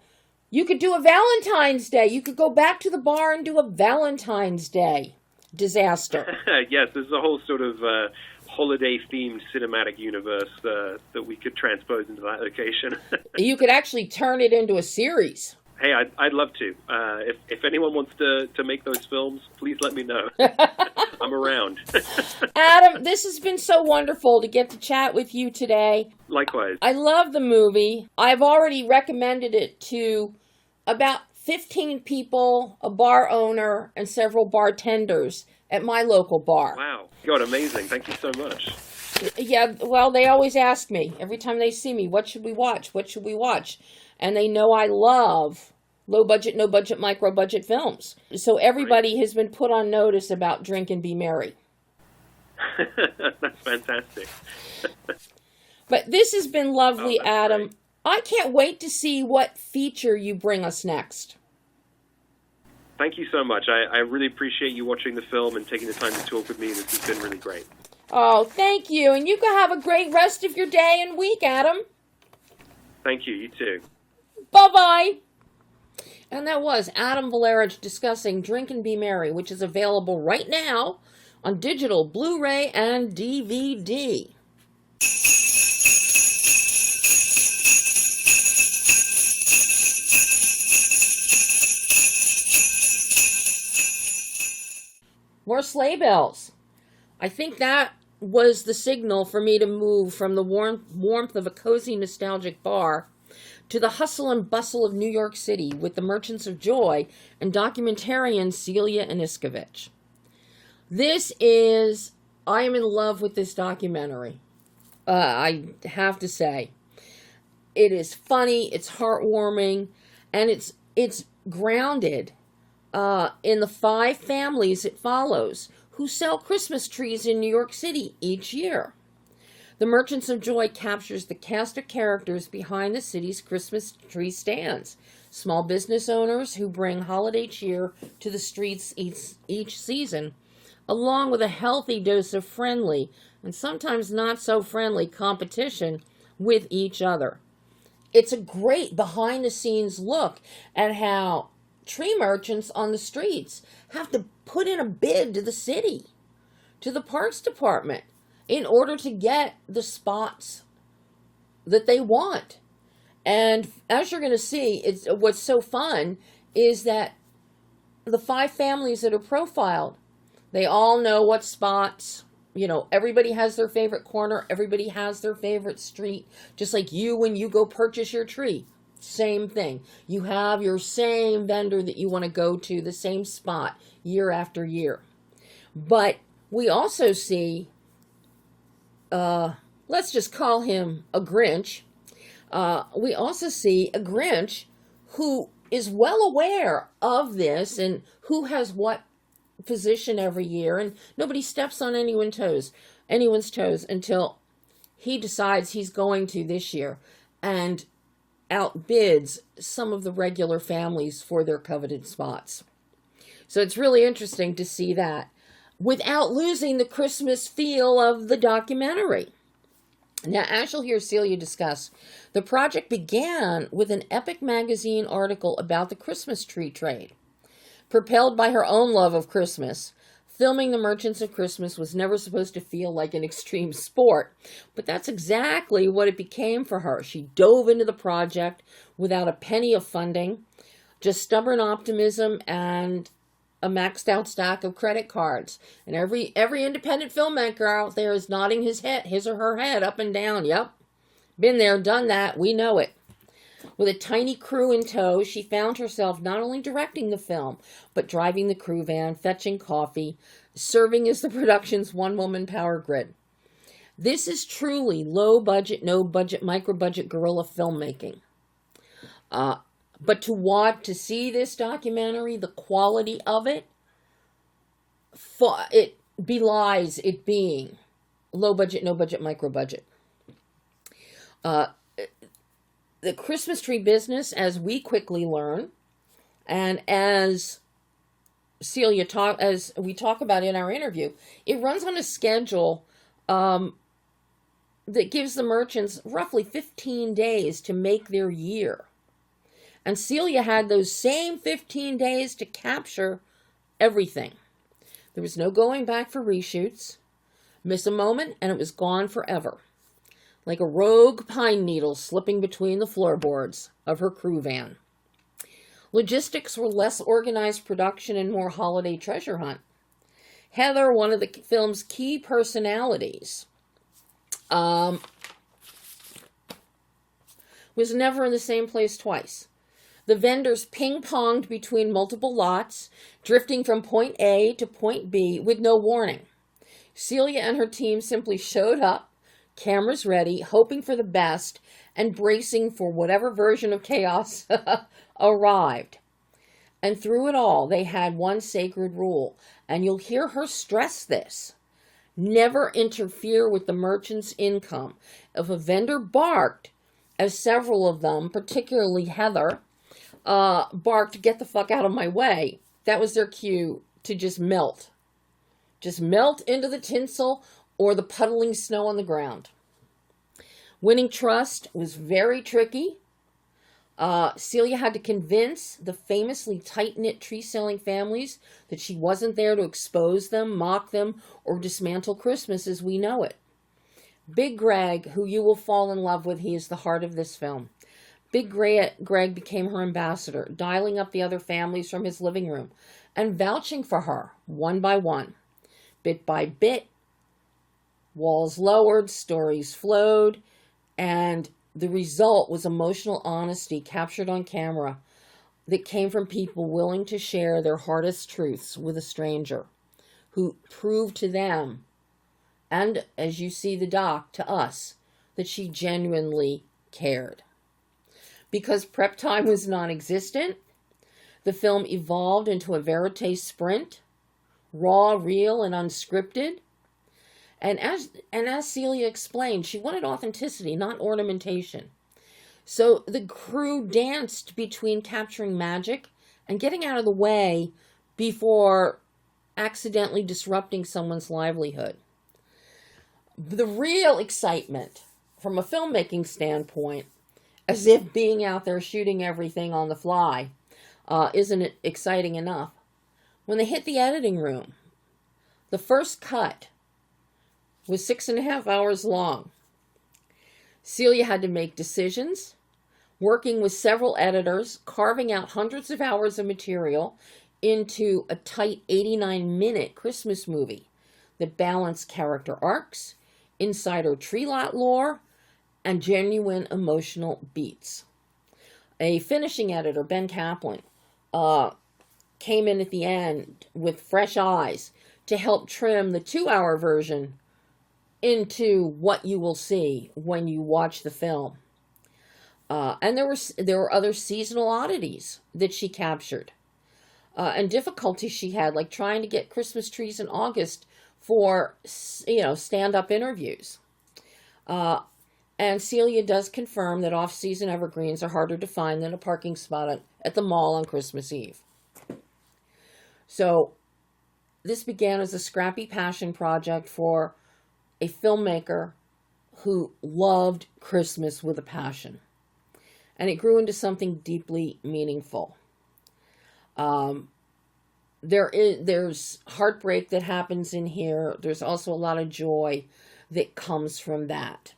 Speaker 1: You could do a Valentine's Day. You could go back to the bar and do a Valentine's Day disaster.
Speaker 2: Yes, there's a whole sort of holiday-themed cinematic universe that we could transpose into that location.
Speaker 1: You could actually turn it into a series.
Speaker 2: Hey, I'd love to. If anyone wants to make those films, please let me know. I'm around.
Speaker 1: Adam, this has been so wonderful to get to chat with you today.
Speaker 2: Likewise.
Speaker 1: I love the movie. I've already recommended it to about 15 people, a bar owner, and several bartenders at my local bar.
Speaker 2: Wow. God, amazing. Thank you so much.
Speaker 1: Yeah, well, they always ask me, every time they see me, what should we watch? What should we watch? And they know I love low budget, no budget, micro budget films. So everybody has been put on notice about Drink and Be Merry.
Speaker 2: That's fantastic.
Speaker 1: But this has been lovely, Adam.
Speaker 2: Great.
Speaker 1: I can't wait to see what feature you bring us next.
Speaker 2: Thank you so much. I really appreciate you watching the film and taking the time to talk with me. This has been really great.
Speaker 1: Oh, thank you. And you can have a great rest of your day and week, Adam.
Speaker 2: Thank you. You too.
Speaker 1: Bye-bye. And that was Adam Volerich discussing Drink and Be Merry, which is available right now on digital, Blu-ray, and DVD. More sleigh bells. I think that was the signal for me to move from the warmth of a cozy, nostalgic bar to the hustle and bustle of New York City with the Merchants of Joy and documentarian CELIA ANISKOVICH. I am in love with this documentary. I have to say. It is funny, it's heartwarming, and it's grounded in the 5 families it follows who sell Christmas trees in New York City each year. The Merchants of Joy captures the cast of characters behind the city's Christmas tree stands, small business owners who bring holiday cheer to the streets each season, along with a healthy dose of friendly and sometimes not so friendly competition with each other. It's a great behind-the-scenes look at how tree merchants on the streets have to put in a bid to the city, to the Parks Department, in order to get the spots that they want. And as you're going to see, what's so fun is that the 5 families that are profiled, they all know what spots. Everybody has their favorite corner. Everybody has their favorite street. Just like you when you go purchase your tree. Same thing. You have your same vendor that you want to go to, the same spot year after year. But we also see let's just call him a Grinch. We also see a Grinch who is well aware of this and who has what position every year, and nobody steps on anyone's toes until he decides he's going to this year and outbids some of the regular families for their coveted spots. So it's really interesting to see that without losing the Christmas feel of the documentary. Now, as you'll hear Celia discuss, the project began with an Epic magazine article about the Christmas tree trade. Propelled by her own love of Christmas, filming the Merchants of Christmas was never supposed to feel like an extreme sport, but that's exactly what it became for her. She dove into the project without a penny of funding, just stubborn optimism and a maxed out stack of credit cards. And every independent filmmaker out there is nodding his or her head up and down. Yep, been there, done that, we know it. With a tiny crew in tow, she found herself not only directing the film, but driving the crew van, fetching coffee, serving as the production's one-woman power grid. This is truly low-budget, no-budget, micro-budget guerrilla filmmaking. But to see this documentary, the quality of it, it belies it being low-budget, no-budget, micro-budget. The Christmas tree business, as we quickly learn, and as we talk about in our interview, it runs on a schedule that gives the merchants roughly 15 days to make their year. And Celia had those same 15 days to capture everything. There was no going back for reshoots. Miss a moment, and it was gone forever. Like a rogue pine needle slipping between the floorboards of her crew van. Logistics were less organized production and more holiday treasure hunt. Heather, one of the film's key personalities, was never in the same place twice. The vendors ping-ponged between multiple lots, drifting from point A to point B with no warning. Celia and her team simply showed up, cameras ready, hoping for the best, and bracing for whatever version of chaos arrived. And through it all, they had one sacred rule, and you'll hear her stress this. Never interfere with the merchant's income. If a vendor barked, as several of them, particularly Heather, barked, "Get the fuck out of my way," that was their cue to just melt. Just melt into the tinsel or the puddling snow on the ground. Winning trust was very tricky. Celia had to convince the famously tight-knit tree-selling families that she wasn't there to expose them, mock them, or dismantle Christmas as we know it. Big Greg, who you will fall in love with, he is the heart of this film. Big Greg became her ambassador, dialing up the other families from his living room and vouching for her one by one. Bit by bit, walls lowered, stories flowed, and the result was emotional honesty captured on camera that came from people willing to share their hardest truths with a stranger who proved to them, and as you see the doc, to us, that she genuinely cared. Because prep time was non-existent, the film evolved into a verite sprint, raw, real, and unscripted. And as Celia explained, she wanted authenticity, not ornamentation. So the crew danced between capturing magic and getting out of the way before accidentally disrupting someone's livelihood. The real excitement, from a filmmaking standpoint, as if being out there shooting everything on the fly, isn't exciting enough. When they hit the editing room, the first cut was 6.5 hours long. Celia had to make decisions, working with several editors, carving out hundreds of hours of material into a tight 89-minute Christmas movie that balanced character arcs, insider tree lot lore, and genuine emotional beats. A finishing editor, Ben Kaplan, came in at the end with fresh eyes to help trim the 2-hour version into what you will see when you watch the film. And there were other seasonal oddities that she captured, and difficulties she had, like trying to get Christmas trees in August for stand-up interviews. And Celia does confirm that off-season evergreens are harder to find than a parking spot at the mall on Christmas Eve. So this began as a scrappy passion project for a filmmaker who loved Christmas with a passion. And it grew into something deeply meaningful. There's heartbreak that happens in here. There's also a lot of joy that comes from that.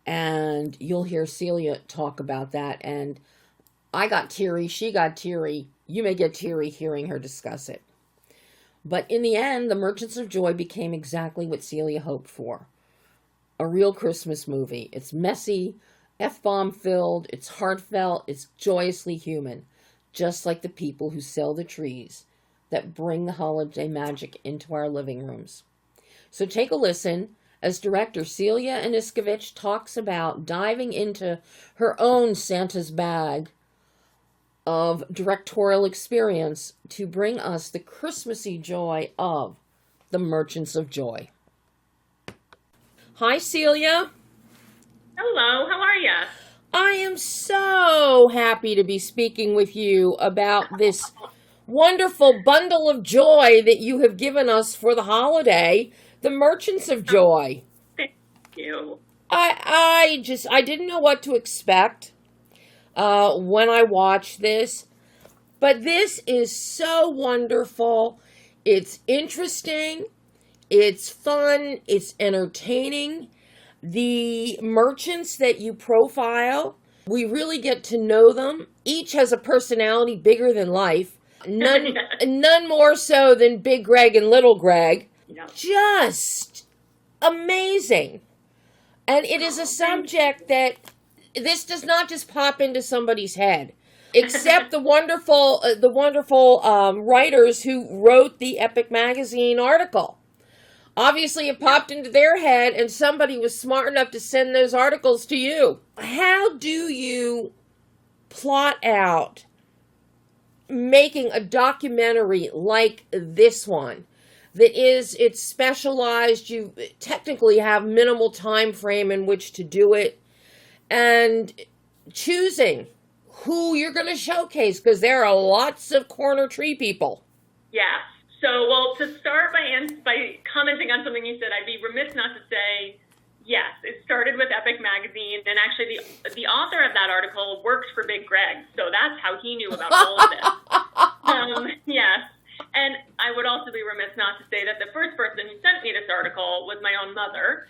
Speaker 1: And you'll hear Celia talk about that. And I got teary. She got teary. You may get teary hearing her discuss it. But in the end, The Merchants of Joy became exactly what Celia hoped for. A real Christmas movie. It's messy, F-bomb filled, it's heartfelt, it's joyously human. Just like the people who sell the trees that bring the holiday magic into our living rooms. So take a listen as director CELIA ANISKOVICH talks about diving into her own Santa's bag of directorial experience to bring us the Christmassy joy of The Merchants of Joy. Hi, Celia.
Speaker 3: Hello, how are you?
Speaker 1: I am so happy to be speaking with you about this wonderful bundle of joy that you have given us for the holiday, The Merchants of Joy.
Speaker 3: Thank you.
Speaker 1: I didn't know what to expect when I watched this, but this is so wonderful. It's interesting, it's fun, it's entertaining. The merchants that you profile, we really get to know them. Each has a personality bigger than life. None more so than Big Greg and Little Greg.
Speaker 3: Yeah.
Speaker 1: Just amazing. And it is a subject that this does not just pop into somebody's head, except the wonderful writers who wrote the Epic Magazine article. Obviously, it popped into their head, and somebody was smart enough to send those articles to you. How do you plot out making a documentary like this one? It's specialized, you technically have minimal time frame in which to do it, and choosing who you're going to showcase, because there are lots of corner tree people.
Speaker 3: Yeah. So, well, to start by commenting on something you said, I'd be remiss not to say, yes, it started with Epic Magazine, and actually the author of that article works for Big Greg, so that's how he knew about all of this. Yes. And I would also be remiss not to say that the first person who sent me this article was my own mother.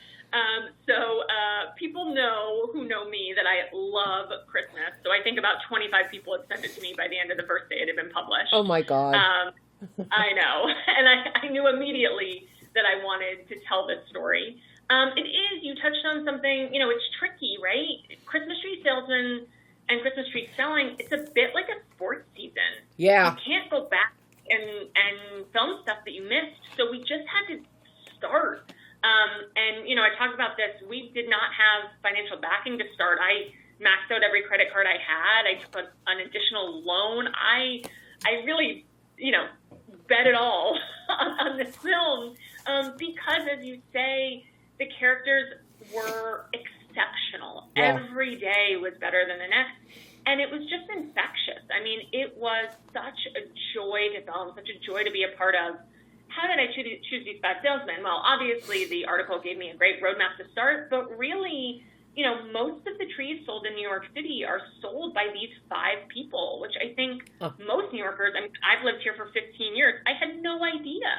Speaker 3: So people who know me that I love Christmas. So I think about 25 people had sent it to me by the end of the first day it had been published.
Speaker 1: Oh, my God.
Speaker 3: I know. And I knew immediately that I wanted to tell this story. You touched on something, it's tricky, right? Christmas tree salesmen and Christmas tree selling, it's a bit like a sports season.
Speaker 1: Yeah.
Speaker 3: You can't go back and film stuff that you missed. So we just had to start. I talked about this. We did not have financial backing to start. I maxed out every credit card I had. I took an additional loan. I really, bet it all on this film because, as you say, the characters were exceptional.
Speaker 1: Yeah.
Speaker 3: Every day was better than the next. And it was just infectious. I mean, it was such a joy to film, such a joy to be a part of. How did I choose these 5 salesmen? Well, obviously, the article gave me a great roadmap to start, but really, most of the trees sold in New York City are sold by these 5 people, which I think most New Yorkers, I've lived here for 15 years, I had no idea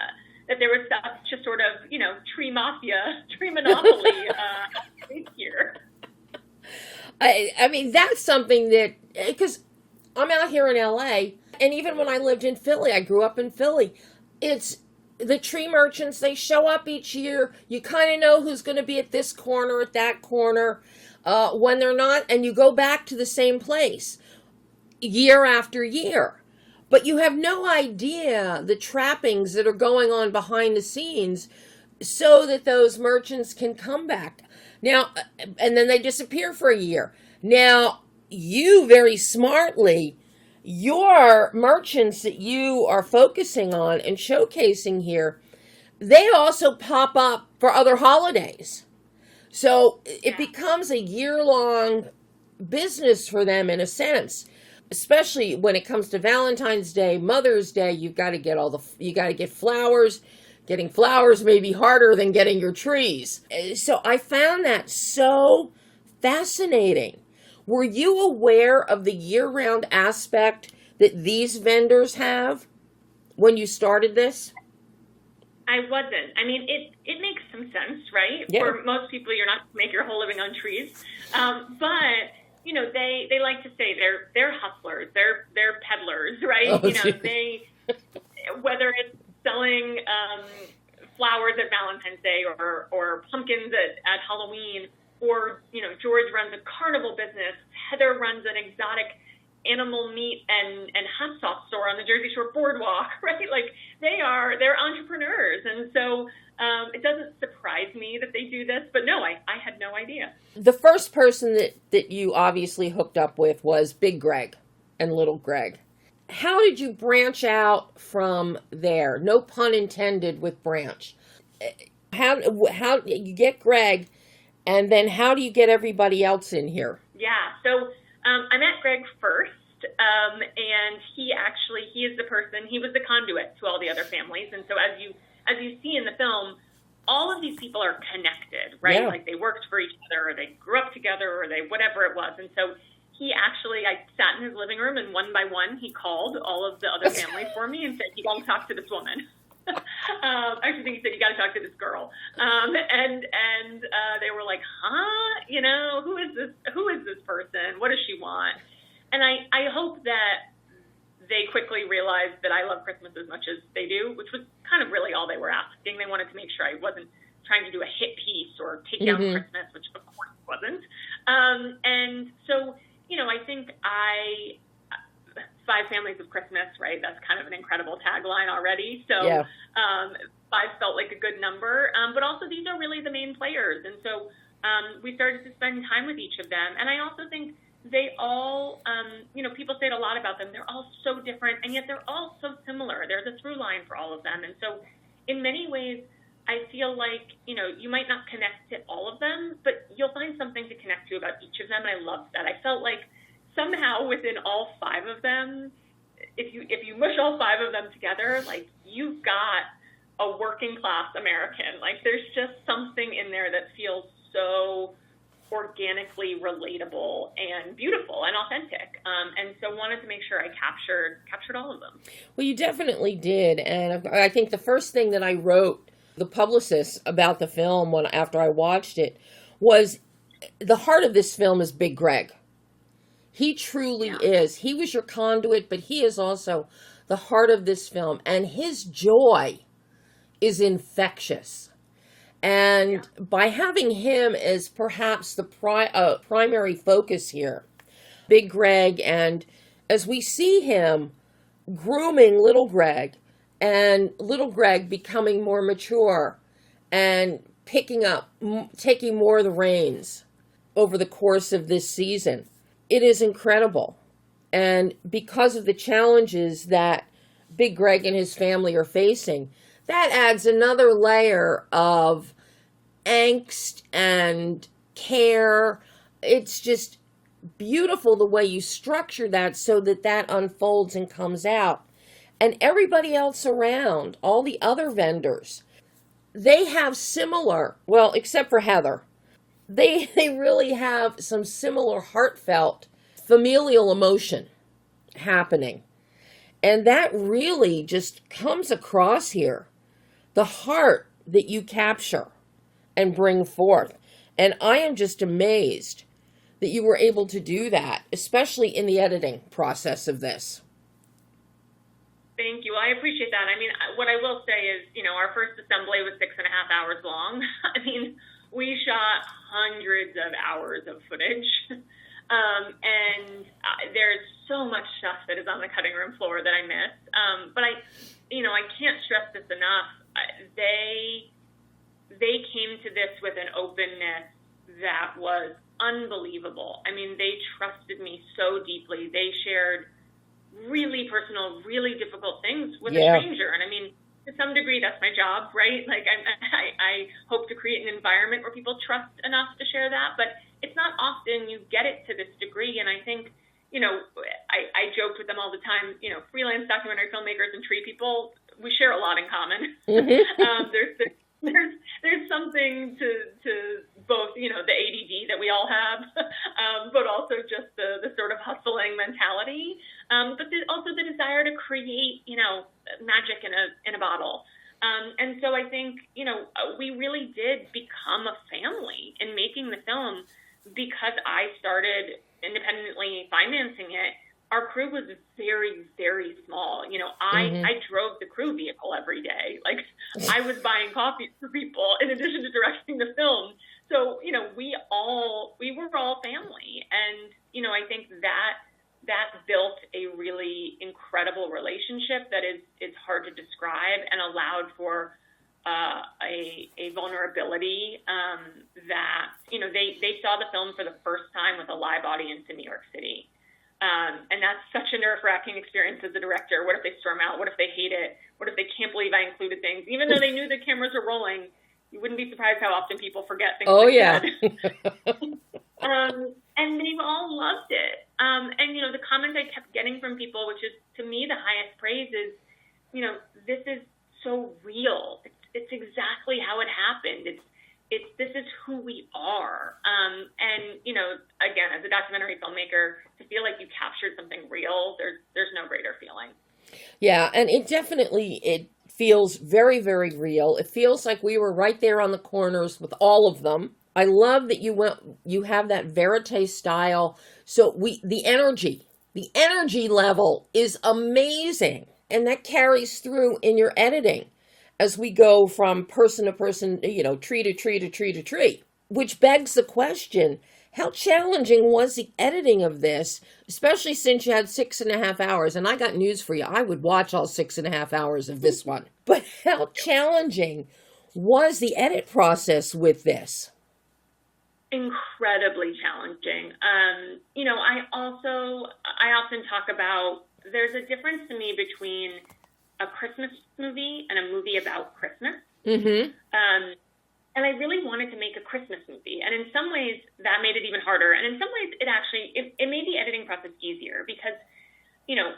Speaker 3: that there was such a sort of, tree mafia, tree monopoly here.
Speaker 1: I mean, that's something that, because I'm out here in LA, and even when I lived in Philly, I grew up in Philly, it's the tree merchants, they show up each year. You kind of know who's going to be at this corner, at that corner, when they're not, and you go back to the same place year after year. But you have no idea the trappings that are going on behind the scenes so that those merchants can come back. Now, and then they disappear for a year. Now, you very smartly, your merchants that you are focusing on and showcasing here, they also pop up for other holidays. So it becomes a year-long business for them in a sense, especially when it comes to Valentine's Day, Mother's Day. You got to get flowers. Getting flowers may be harder than getting your trees. So I found that so fascinating. Were you aware of the year-round aspect that these vendors have when you started this?
Speaker 3: I wasn't. I mean, it makes some sense, right?
Speaker 1: Yeah.
Speaker 3: For most people, you're not make your whole living on trees. But you know, they like to say they're hustlers, they're peddlers, right?
Speaker 1: Oh,
Speaker 3: you know, they whether it's selling flowers at Valentine's Day or pumpkins at Halloween, or, you know, George runs a carnival business, Heather runs an exotic animal meat and hot sauce store on the Jersey Shore Boardwalk, right? Like they're entrepreneurs. And so it doesn't surprise me that they do this, but no, I had no idea.
Speaker 1: The first person that you obviously hooked up with was Big Greg and Little Greg. How did you branch out from there? No pun intended with branch. How you get Greg, and then how do you get everybody else in here?
Speaker 3: Yeah, so I met Greg first, and he is the person. He was the conduit to all the other families, and so as you see in the film, all of these people are connected, right?
Speaker 1: Yeah.
Speaker 3: Like they worked for each other, or they grew up together, or they whatever it was, and so. I sat in his living room, and one by one, he called all of the other families for me and said, "You got to talk to this woman." I actually think he said, "You got to talk to this girl." And they were like, "Huh? You know, who is this? Who is this person? What does she want?" And I hope that they quickly realized that I love Christmas as much as they do, which was kind of really all they were asking. They wanted to make sure I wasn't trying to do a hit piece or take down Christmas, which of course wasn't. And so. You know, I think 5 families of Christmas, right? That's kind of an incredible tagline already. So
Speaker 1: yeah.
Speaker 3: 5 felt like a good number. But also these are really the main players. And so we started to spend time with each of them. And I also think they all, you know, people say it a lot about them. They're all so different, and yet they're all so similar. There's a through line for all of them. And so in many ways, I feel like, you know, you might not connect to all of them, but you'll find something to connect to about each of them, and I loved that. I felt like somehow within all 5 of them, if you mush all 5 of them together, like you've got a working class American. Like there's just something in there that feels so organically relatable and beautiful and authentic. And so wanted to make sure I captured all of them.
Speaker 1: Well, you definitely did, and I think the first thing that I wrote the publicist about the film after I watched it was the heart of this film is Big Greg. He truly is. He was your conduit, but he is also the heart of this film, and his joy is infectious. And by having him as perhaps the primary focus here, Big Greg, and as we see him grooming Little Greg, and Little Greg becoming more mature and taking more of the reins over the course of this season. It is incredible. And because of the challenges that Big Greg and his family are facing, that adds another layer of angst and care. It's just beautiful the way you structure that so that unfolds and comes out. And everybody else around, all the other vendors, they have similar, well, except for Heather, they really have some similar heartfelt familial emotion happening. And that really just comes across here. The heart that you capture and bring forth. And I am just amazed that you were able to do that, especially in the editing process of this.
Speaker 3: Thank you. I appreciate that. I mean, what I will say is, you know, our first assembly was 6.5 hours long. I mean, we shot hundreds of hours of footage. And there's so much stuff that is on the cutting room floor that I missed. But I can't stress this enough. they came to this with an openness that was unbelievable. I mean, they trusted me so deeply. They shared really personal, really difficult things with a stranger. And I mean, to some degree, that's my job, right? Like, I hope to create an environment where people trust enough to share that, but it's not often you get it to this degree. And I think, you know, I joked with them all the time, you know, freelance documentary filmmakers and tree people, we share a lot in common. There's something to both, you know, the ADD that we all have, but also just the sort of hustling mentality, but also the desire to create, you know, magic in a bottle. And so I think, you know, we really did become a family in making the film because I started independently financing it. Our crew was very, very small. You know, I drove the crew vehicle every day. Like, I was buying coffee for people in addition to directing the film. So, you know, we were all family. And, you know, I think that built a really incredible relationship that is hard to describe and allowed for a vulnerability that, you know, they saw the film for the first time with a live audience in New York City. And that's such a nerve-wracking experience as a director. What if they storm out? What if they hate it? What if they can't believe I included things? Even though they knew the cameras were rolling, you wouldn't be surprised how often people forget things.
Speaker 1: Oh,
Speaker 3: like
Speaker 1: yeah.
Speaker 3: And they all loved it. And, you know, the comments I kept getting from people, which is, to me, the highest praise is, you know, this is so real. It's exactly how it happened. This is who we are. And, you know, again, as a documentary filmmaker, to feel like you captured something real, there's no greater feeling.
Speaker 1: Yeah, and it feels very, very real. It feels like we were right there on the corners with all of them. I love that you have that verite style. So the energy level is amazing. And that carries through in your editing as we go from person to person, you know, tree to tree to tree to tree, which begs the question, how challenging was the editing of this, especially since you had 6.5 hours? And I got news for you. I would watch all 6.5 hours of this one. But how challenging was the edit process with this?
Speaker 3: Incredibly challenging. You know, I often talk about, there's a difference to me between a Christmas movie and a movie about Christmas. Mm-hmm. And I really wanted to make a Christmas movie. And in some ways, that made it even harder. And in some ways, it made the editing process easier because, you know,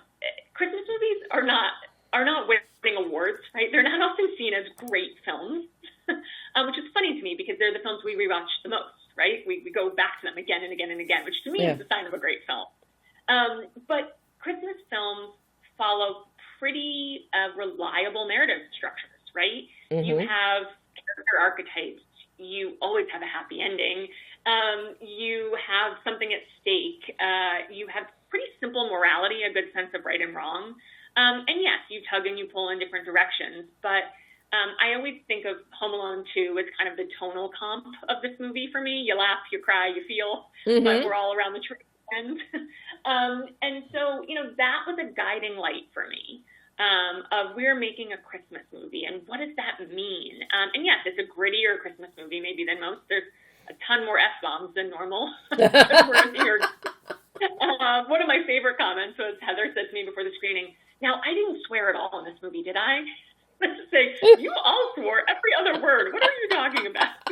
Speaker 3: Christmas movies are not winning awards, right? They're not often seen as great films, which is funny to me because they're the films we rewatch the most, right? We go back to them again and again and again, which to me is a sign of a great film. But Christmas films follow pretty reliable narrative structures, right? Mm-hmm. You have character archetypes. You always have a happy ending. You have something at stake. You have pretty simple morality, a good sense of right and wrong. And yes, you tug and you pull in different directions. But I always think of Home Alone 2 as kind of the tonal comp of this movie for me. You laugh, you cry, you feel, but we're all around the tree end. And so, you know, that was a guiding light for me. Of we're making a Christmas movie, and what does that mean? And yes, it's a grittier Christmas movie maybe than most. There's a ton more F-bombs than normal. One of my favorite comments was Heather said to me before the screening, "Now, I didn't swear at all in this movie, did I?" Let's say, "You all swore every other word. What are you talking about?"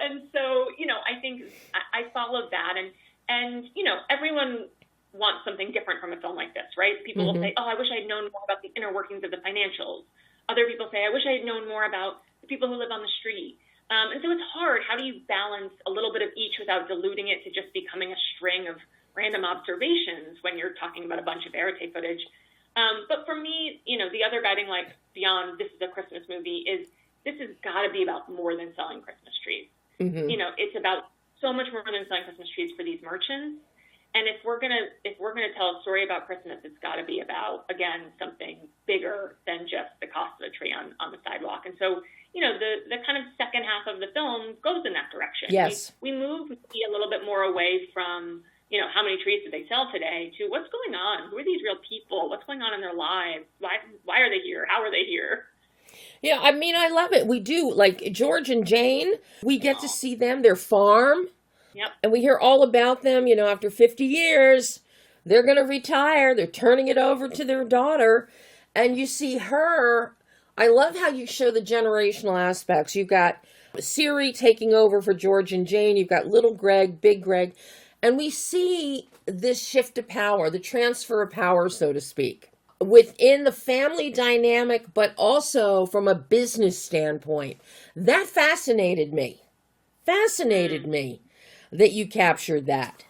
Speaker 3: And so, you know, I think I followed that, and you know, everyone want something different from a film like this, right? People will say, "Oh, I wish I had known more about the inner workings of the financials." Other people say, "I wish I had known more about the people who live on the street." And so it's hard. How do you balance a little bit of each without diluting it to just becoming a string of random observations when you're talking about a bunch of verite footage? But for me, you know, the other guiding light beyond this is a Christmas movie is this has got to be about more than selling Christmas trees. You know, it's about so much more than selling Christmas trees for these merchants. And if we're gonna tell a story about Christmas, it's got to be about, again, something bigger than just the cost of a tree on the sidewalk. And so, you know, the kind of second half of the film goes in that direction.
Speaker 1: Yes,
Speaker 3: we move a little bit more away from, you know, how many trees did they sell today to what's going on? Who are these real people? What's going on in their lives? Why are they here? How are they here?
Speaker 1: Yeah, I mean, I love it. We do. Like George and Jane, we get to see them, their farm,
Speaker 3: Yep.
Speaker 1: and we hear all about them. You know, after 50 years, they're going to retire. They're turning it over to their daughter. And you see her. I love how you show the generational aspects. You've got Siri taking over for George and Jane. You've got little Greg, big Greg. And we see this shift of power, the transfer of power, so to speak, within the family dynamic, but also from a business standpoint. That fascinated me. Fascinated me that you captured that.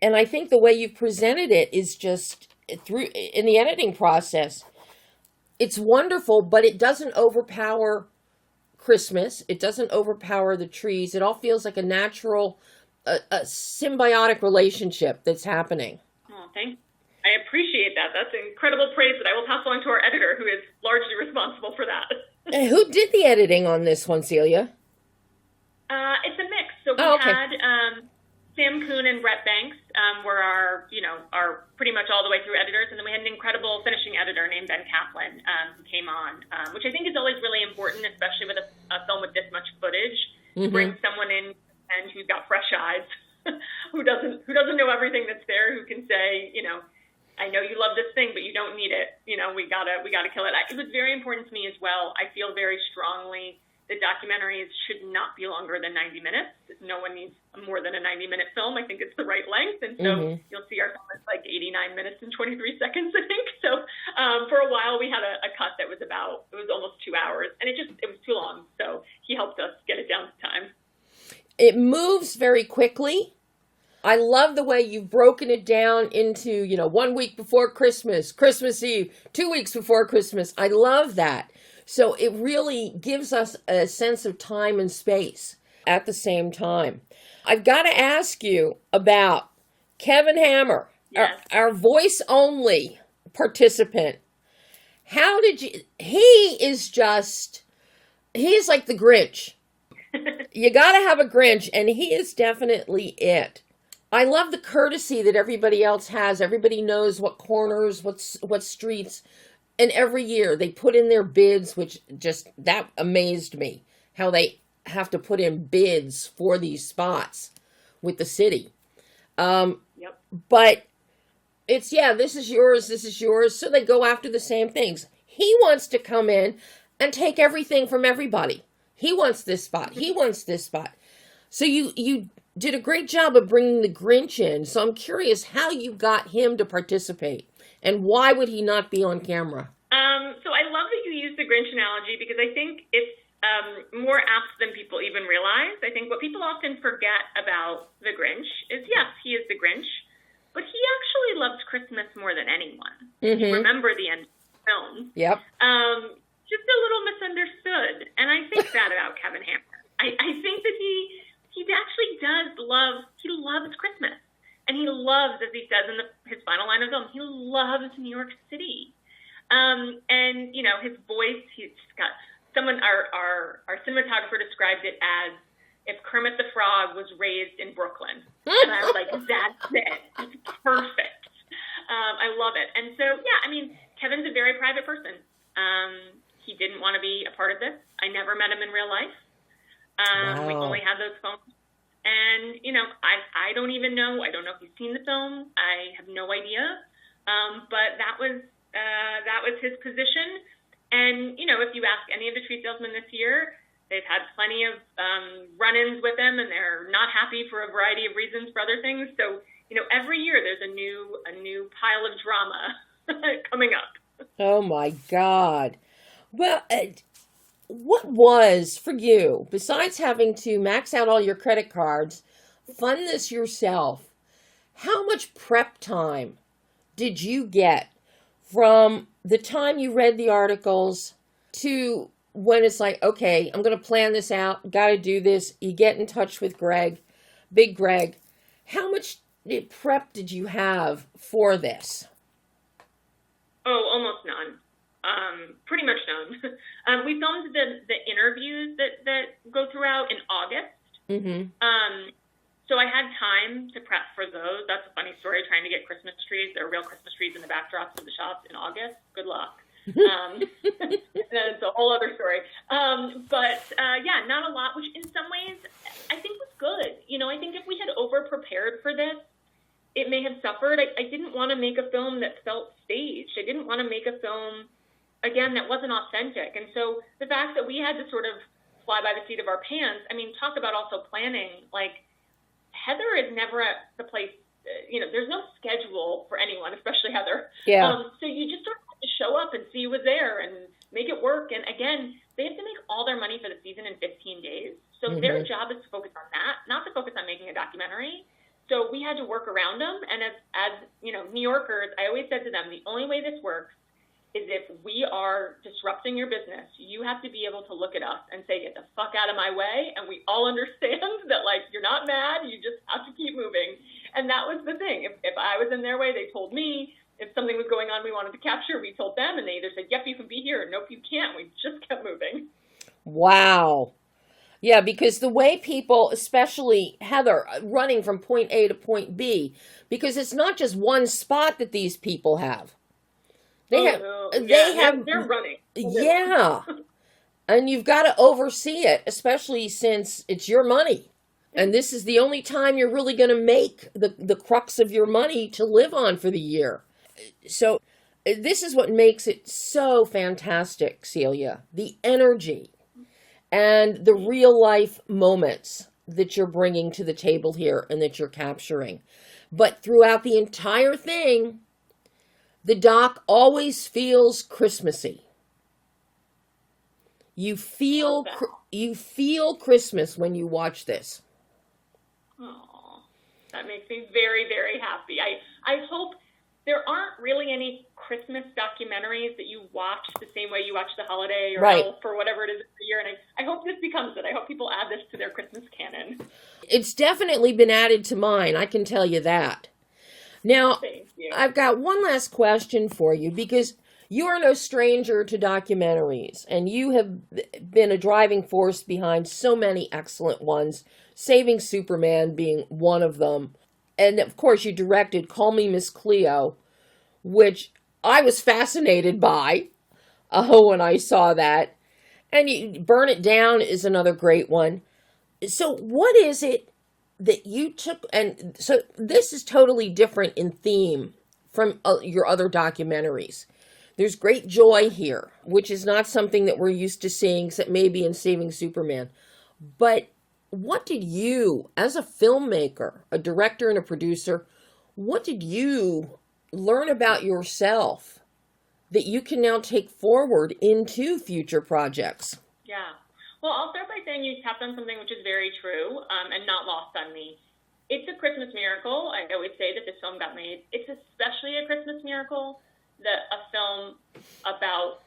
Speaker 1: And I think the way you presented it is just through in the editing process. It's wonderful, but it doesn't overpower Christmas. It doesn't overpower the trees. It all feels like a natural, a symbiotic relationship that's happening.
Speaker 3: Oh, thanks. I appreciate that. That's incredible praise that I will pass along to our editor, who is largely responsible for that.
Speaker 1: And who did the editing on this one, Celia?
Speaker 3: It's a mix. So we
Speaker 1: okay.
Speaker 3: had Sam Kuhn and Brett Banks were our pretty much all the way through editors, and then we had an incredible finishing editor named Ben Kaplan who came on, which I think is always really important, especially with a film with this much footage. To bring someone in and who's got fresh eyes, who doesn't know everything that's there, who can say, I know you love this thing, but you don't need it. We gotta kill it. It was very important to me as well. I feel very strongly that documentaries should not be longer than 90 minutes. No one needs more than a 90-minute film. I think it's the right length. And so you'll see our film is like 89 minutes and 23 seconds, I think. So for a while we had a cut that was almost 2 hours, and it was too long. So he helped us get it down to time.
Speaker 1: It moves very quickly. I love the way you've broken it down into, 1 week before Christmas, Christmas Eve, 2 weeks before Christmas. I love that. So it really gives us a sense of time and space at the same time. I've got to ask you about Kevin Hammer,
Speaker 3: Yes.
Speaker 1: our voice-only participant. He is like the Grinch. You got to have a Grinch, and he is definitely it. I love the courtesy that everybody else has. Everybody knows what corners, what streets. And every year they put in their bids, which that amazed me, how they have to put in bids for these spots with the city.
Speaker 3: Yep.
Speaker 1: But it's, this is yours. So they go after the same things. He wants to come in and take everything from everybody. He wants this spot. He wants this spot. So you did a great job of bringing the Grinch in. So I'm curious how you got him to participate. And why would he not be on camera?
Speaker 3: So I love that you use the Grinch analogy, because I think it's more apt than people even realize. I think what people often forget about the Grinch is, yes, he is the Grinch, but he actually loves Christmas more than anyone. You remember the end of the film.
Speaker 1: Yep.
Speaker 3: Just a little misunderstood. And I think that about Kevin Hammer. I think that he actually loves Christmas. And he loves, as he says in his final line of the film, he loves New York City. And, his voice, he's got our cinematographer described it as if Kermit the Frog was raised in Brooklyn. And I was like, that's it. It's perfect. I love it. And so, Kevin's a very private person. He didn't want to be a part of this. I never met him in real life.
Speaker 1: Wow.
Speaker 3: We only had those phones. And, I don't even know. I don't know if he's seen the film. I have no idea. But that was his position. And, if you ask any of the tree salesmen this year, they've had plenty of run-ins with him, and they're not happy for a variety of reasons for other things. So, every year there's a new pile of drama coming up.
Speaker 1: Oh, my God. Well, what was, for you, besides having to max out all your credit cards, fund this yourself, how much prep time did you get from the time you read the articles to when it's like, okay, I'm going to plan this out, got to do this, you get in touch with Greg, Big Greg. How much prep did you have for this?
Speaker 3: Oh, almost none. Pretty much none. We filmed the interviews that go throughout in August. So I had time to prep for those. That's a funny story, trying to get Christmas trees. There are real Christmas trees in the backdrops of the shops in August. Good luck. That's a whole other story. Yeah, not a lot, which in some ways I think was good. I think if we had over-prepared for this, it may have suffered. I didn't want to make a film that felt staged. I didn't want to make a film, again, that wasn't authentic. And so the fact that we had to sort of fly by the seat of our pants, I mean, talk about also planning. Like, Heather is never at the place, there's no schedule for anyone, especially Heather.
Speaker 1: Yeah.
Speaker 3: So you just sort of have to show up and see who was there and make it work. And again, they have to make all their money for the season in 15 days. So their job is to focus on that, not to focus on making a documentary. So we had to work around them. And as New Yorkers, I always said to them, the only way this works is if we are disrupting your business, you have to be able to look at us and say, get the fuck out of my way. And we all understand that, like, you're not mad. You just have to keep moving. And that was the thing. If I was in their way, they told me. If something was going on we wanted to capture, we told them. And they either said, yep, you can be here, or nope, you can't. We just kept moving.
Speaker 1: Wow. Yeah, because the way people, especially Heather, running from point A to point B, because it's not just one spot that these people have. They're
Speaker 3: running.
Speaker 1: Yeah. And you've got to oversee it, especially since it's your money. And this is the only time you're really going to make the crux of your money to live on for the year. So this is what makes it so fantastic, Celia. The energy and the real life moments that you're bringing to the table here and that you're capturing. But throughout the entire thing, the doc always feels Christmassy. You feel Christmas when you watch this.
Speaker 3: Oh, that makes me very, very happy. I hope there aren't really any Christmas documentaries that you watch the same way you watch The Holiday or
Speaker 1: right.
Speaker 3: Elf or whatever it is every year. And I hope this becomes it. I hope people add this to their Christmas canon.
Speaker 1: It's definitely been added to mine. I can tell you that. Now, I've got one last question for you, because you are no stranger to documentaries, and you have been a driving force behind so many excellent ones, Saving Superman being one of them. And, of course, you directed Call Me Miss Cleo, which I was fascinated by when I saw that. And Burn It Down is another great one. So what is it that you took, and so this is totally different in theme from your other documentaries. There's great joy here, which is not something that we're used to seeing, except maybe in Saving Superman. But what did you, as a filmmaker, a director and a producer, what did you learn about yourself that you can now take forward into future projects?
Speaker 3: Yeah. Well, I'll start by saying you tapped on something which is very true and not lost on me. It's a Christmas miracle. I always say that this film got made. It's especially a Christmas miracle that a film about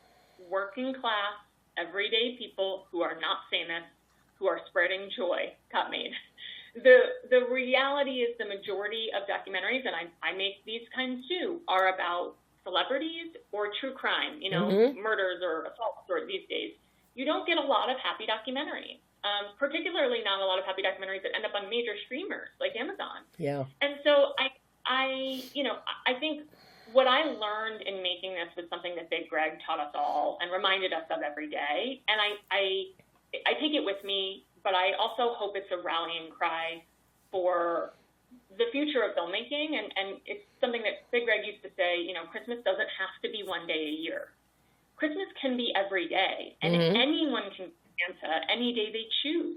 Speaker 3: working class, everyday people who are not famous, who are spreading joy, got made. The reality is the majority of documentaries, and I make these kinds too, are about celebrities or true crime, murders or assaults or these days. You don't get a lot of happy documentaries, particularly not a lot of happy documentaries that end up on major streamers like Amazon.
Speaker 1: Yeah.
Speaker 3: And so I think what I learned in making this was something that Big Greg taught us all and reminded us of every day. And I take it with me, but I also hope it's a rallying cry for the future of filmmaking. And it's something that Big Greg used to say, Christmas doesn't have to be one day a year. Christmas can be every day, and anyone can Santa any day they choose,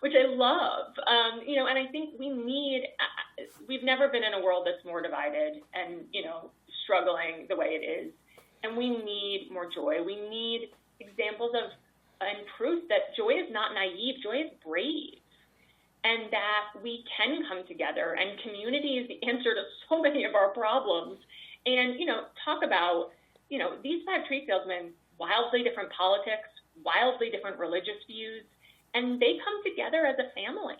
Speaker 3: which I love. And I think we've never been in a world that's more divided and, struggling the way it is. And we need more joy. We need examples of and proof that joy is not naive, joy is brave. And that we can come together, and community is the answer to so many of our problems. And, talk about, these 5 tree salesmen, wildly different politics, wildly different religious views, and they come together as a family.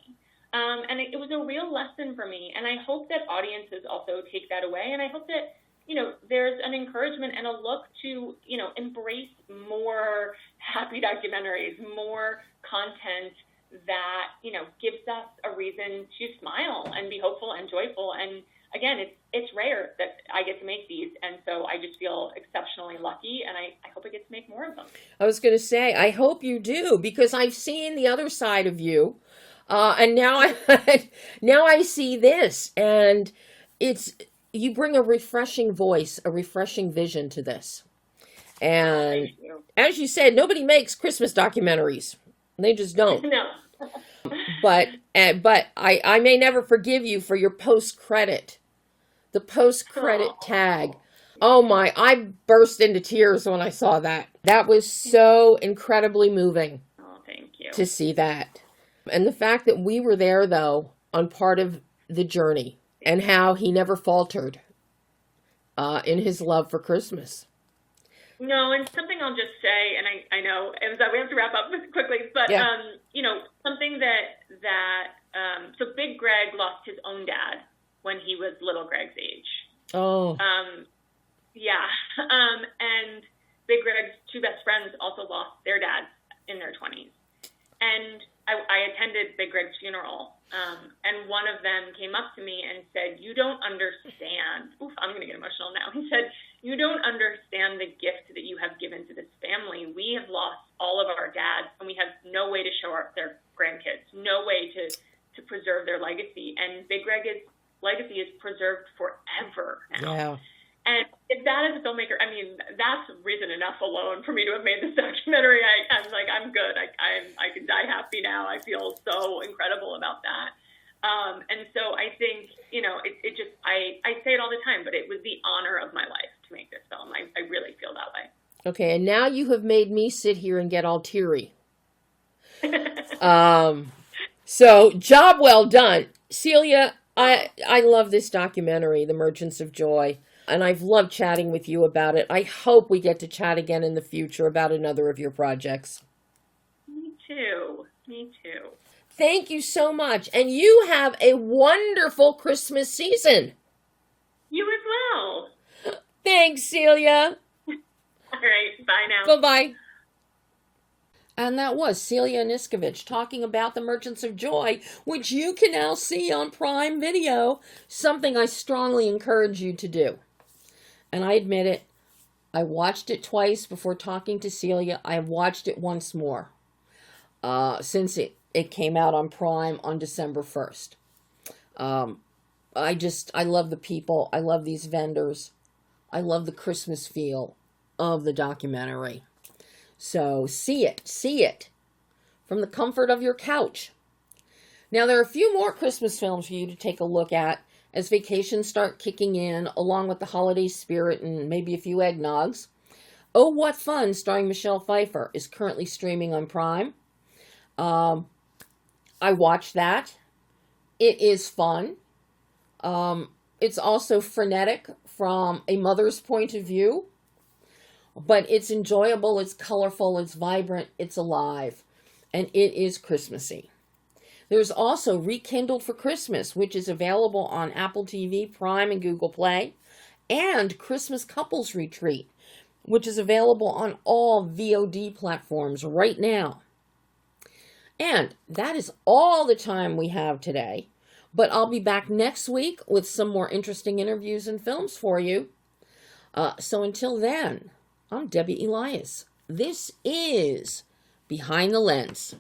Speaker 3: And it was a real lesson for me. And I hope that audiences also take that away. And I hope that, there's an encouragement and a look to, embrace more happy documentaries, more content that, gives us a reason to smile and be hopeful and joyful. And again, it's rare that I get to make these. And so I just feel exceptionally lucky, and I hope I get to make more of them.
Speaker 1: I was going to say, I hope you do, because I've seen the other side of you. And now now I see this, and you bring a refreshing voice, a refreshing vision to this. And as you said, nobody makes Christmas documentaries. They just don't.
Speaker 3: No.
Speaker 1: But I may never forgive you for your post-credit. The post-credit tag. Oh my, I burst into tears when I saw that. That was so incredibly moving.
Speaker 3: Oh, thank you.
Speaker 1: To see that. And the fact that we were there, though, on part of the journey, and how he never faltered in his love for Christmas.
Speaker 3: No, and something I'll just say, and I know we have to wrap up quickly, but something so Big Greg lost his own dad when he was little Greg's age.
Speaker 1: Oh.
Speaker 3: And Big Greg's two best friends also lost their dads in their 20s. And I attended Big Greg's funeral, and one of them came up to me and said, "You don't understand." Oof, I'm going to get emotional now. He said, "You don't understand the gift that you have given to this family. We have lost all of our dads, and we have no way to show their grandkids, no way to preserve their legacy. And Big Greg's legacy is preserved forever now."
Speaker 1: Yeah.
Speaker 3: And if that is a filmmaker, I mean, that's reason enough alone for me to have made this documentary. I'm like, I'm good. I can die happy now. I feel so incredible about that. And so I think, it just, I say it all the time, but it was the honor of my life to make this film. I really feel that way.
Speaker 1: Okay, and now you have made me sit here and get all teary. So, job well done. Celia, I love this documentary, The Merchants of Joy. And I've loved chatting with you about it. I hope we get to chat again in the future about another of your projects.
Speaker 3: Me too.
Speaker 1: Thank you so much. And you have a wonderful Christmas season.
Speaker 3: You as well.
Speaker 1: Thanks, Celia.
Speaker 3: All right. Bye now.
Speaker 1: Bye-bye. And that was CELIA ANISKOVICH talking about The Merchants of Joy, which you can now see on Prime Video, something I strongly encourage you to do. And I admit it, I watched it twice before talking to Celia. I have watched it once more since it came out on Prime on December 1st. I love the people. I love these vendors. I love the Christmas feel of the documentary. So see it from the comfort of your couch. Now there are a few more Christmas films for you to take a look at as vacations start kicking in, along with the holiday spirit and maybe a few eggnogs. Oh, What Fun, starring Michelle Pfeiffer, is currently streaming on Prime. I watched that. It is fun. It's also frenetic from a mother's point of view. But it's enjoyable, it's colorful, it's vibrant, it's alive. And it is Christmassy. There's also Rekindled for Christmas, which is available on Apple TV, Prime, and Google Play. And Christmas Couples Retreat, which is available on all VOD platforms right now. And that is all the time we have today. But I'll be back next week with some more interesting interviews and films for you. So until then, I'm Debbie Elias. This is Behind the Lens.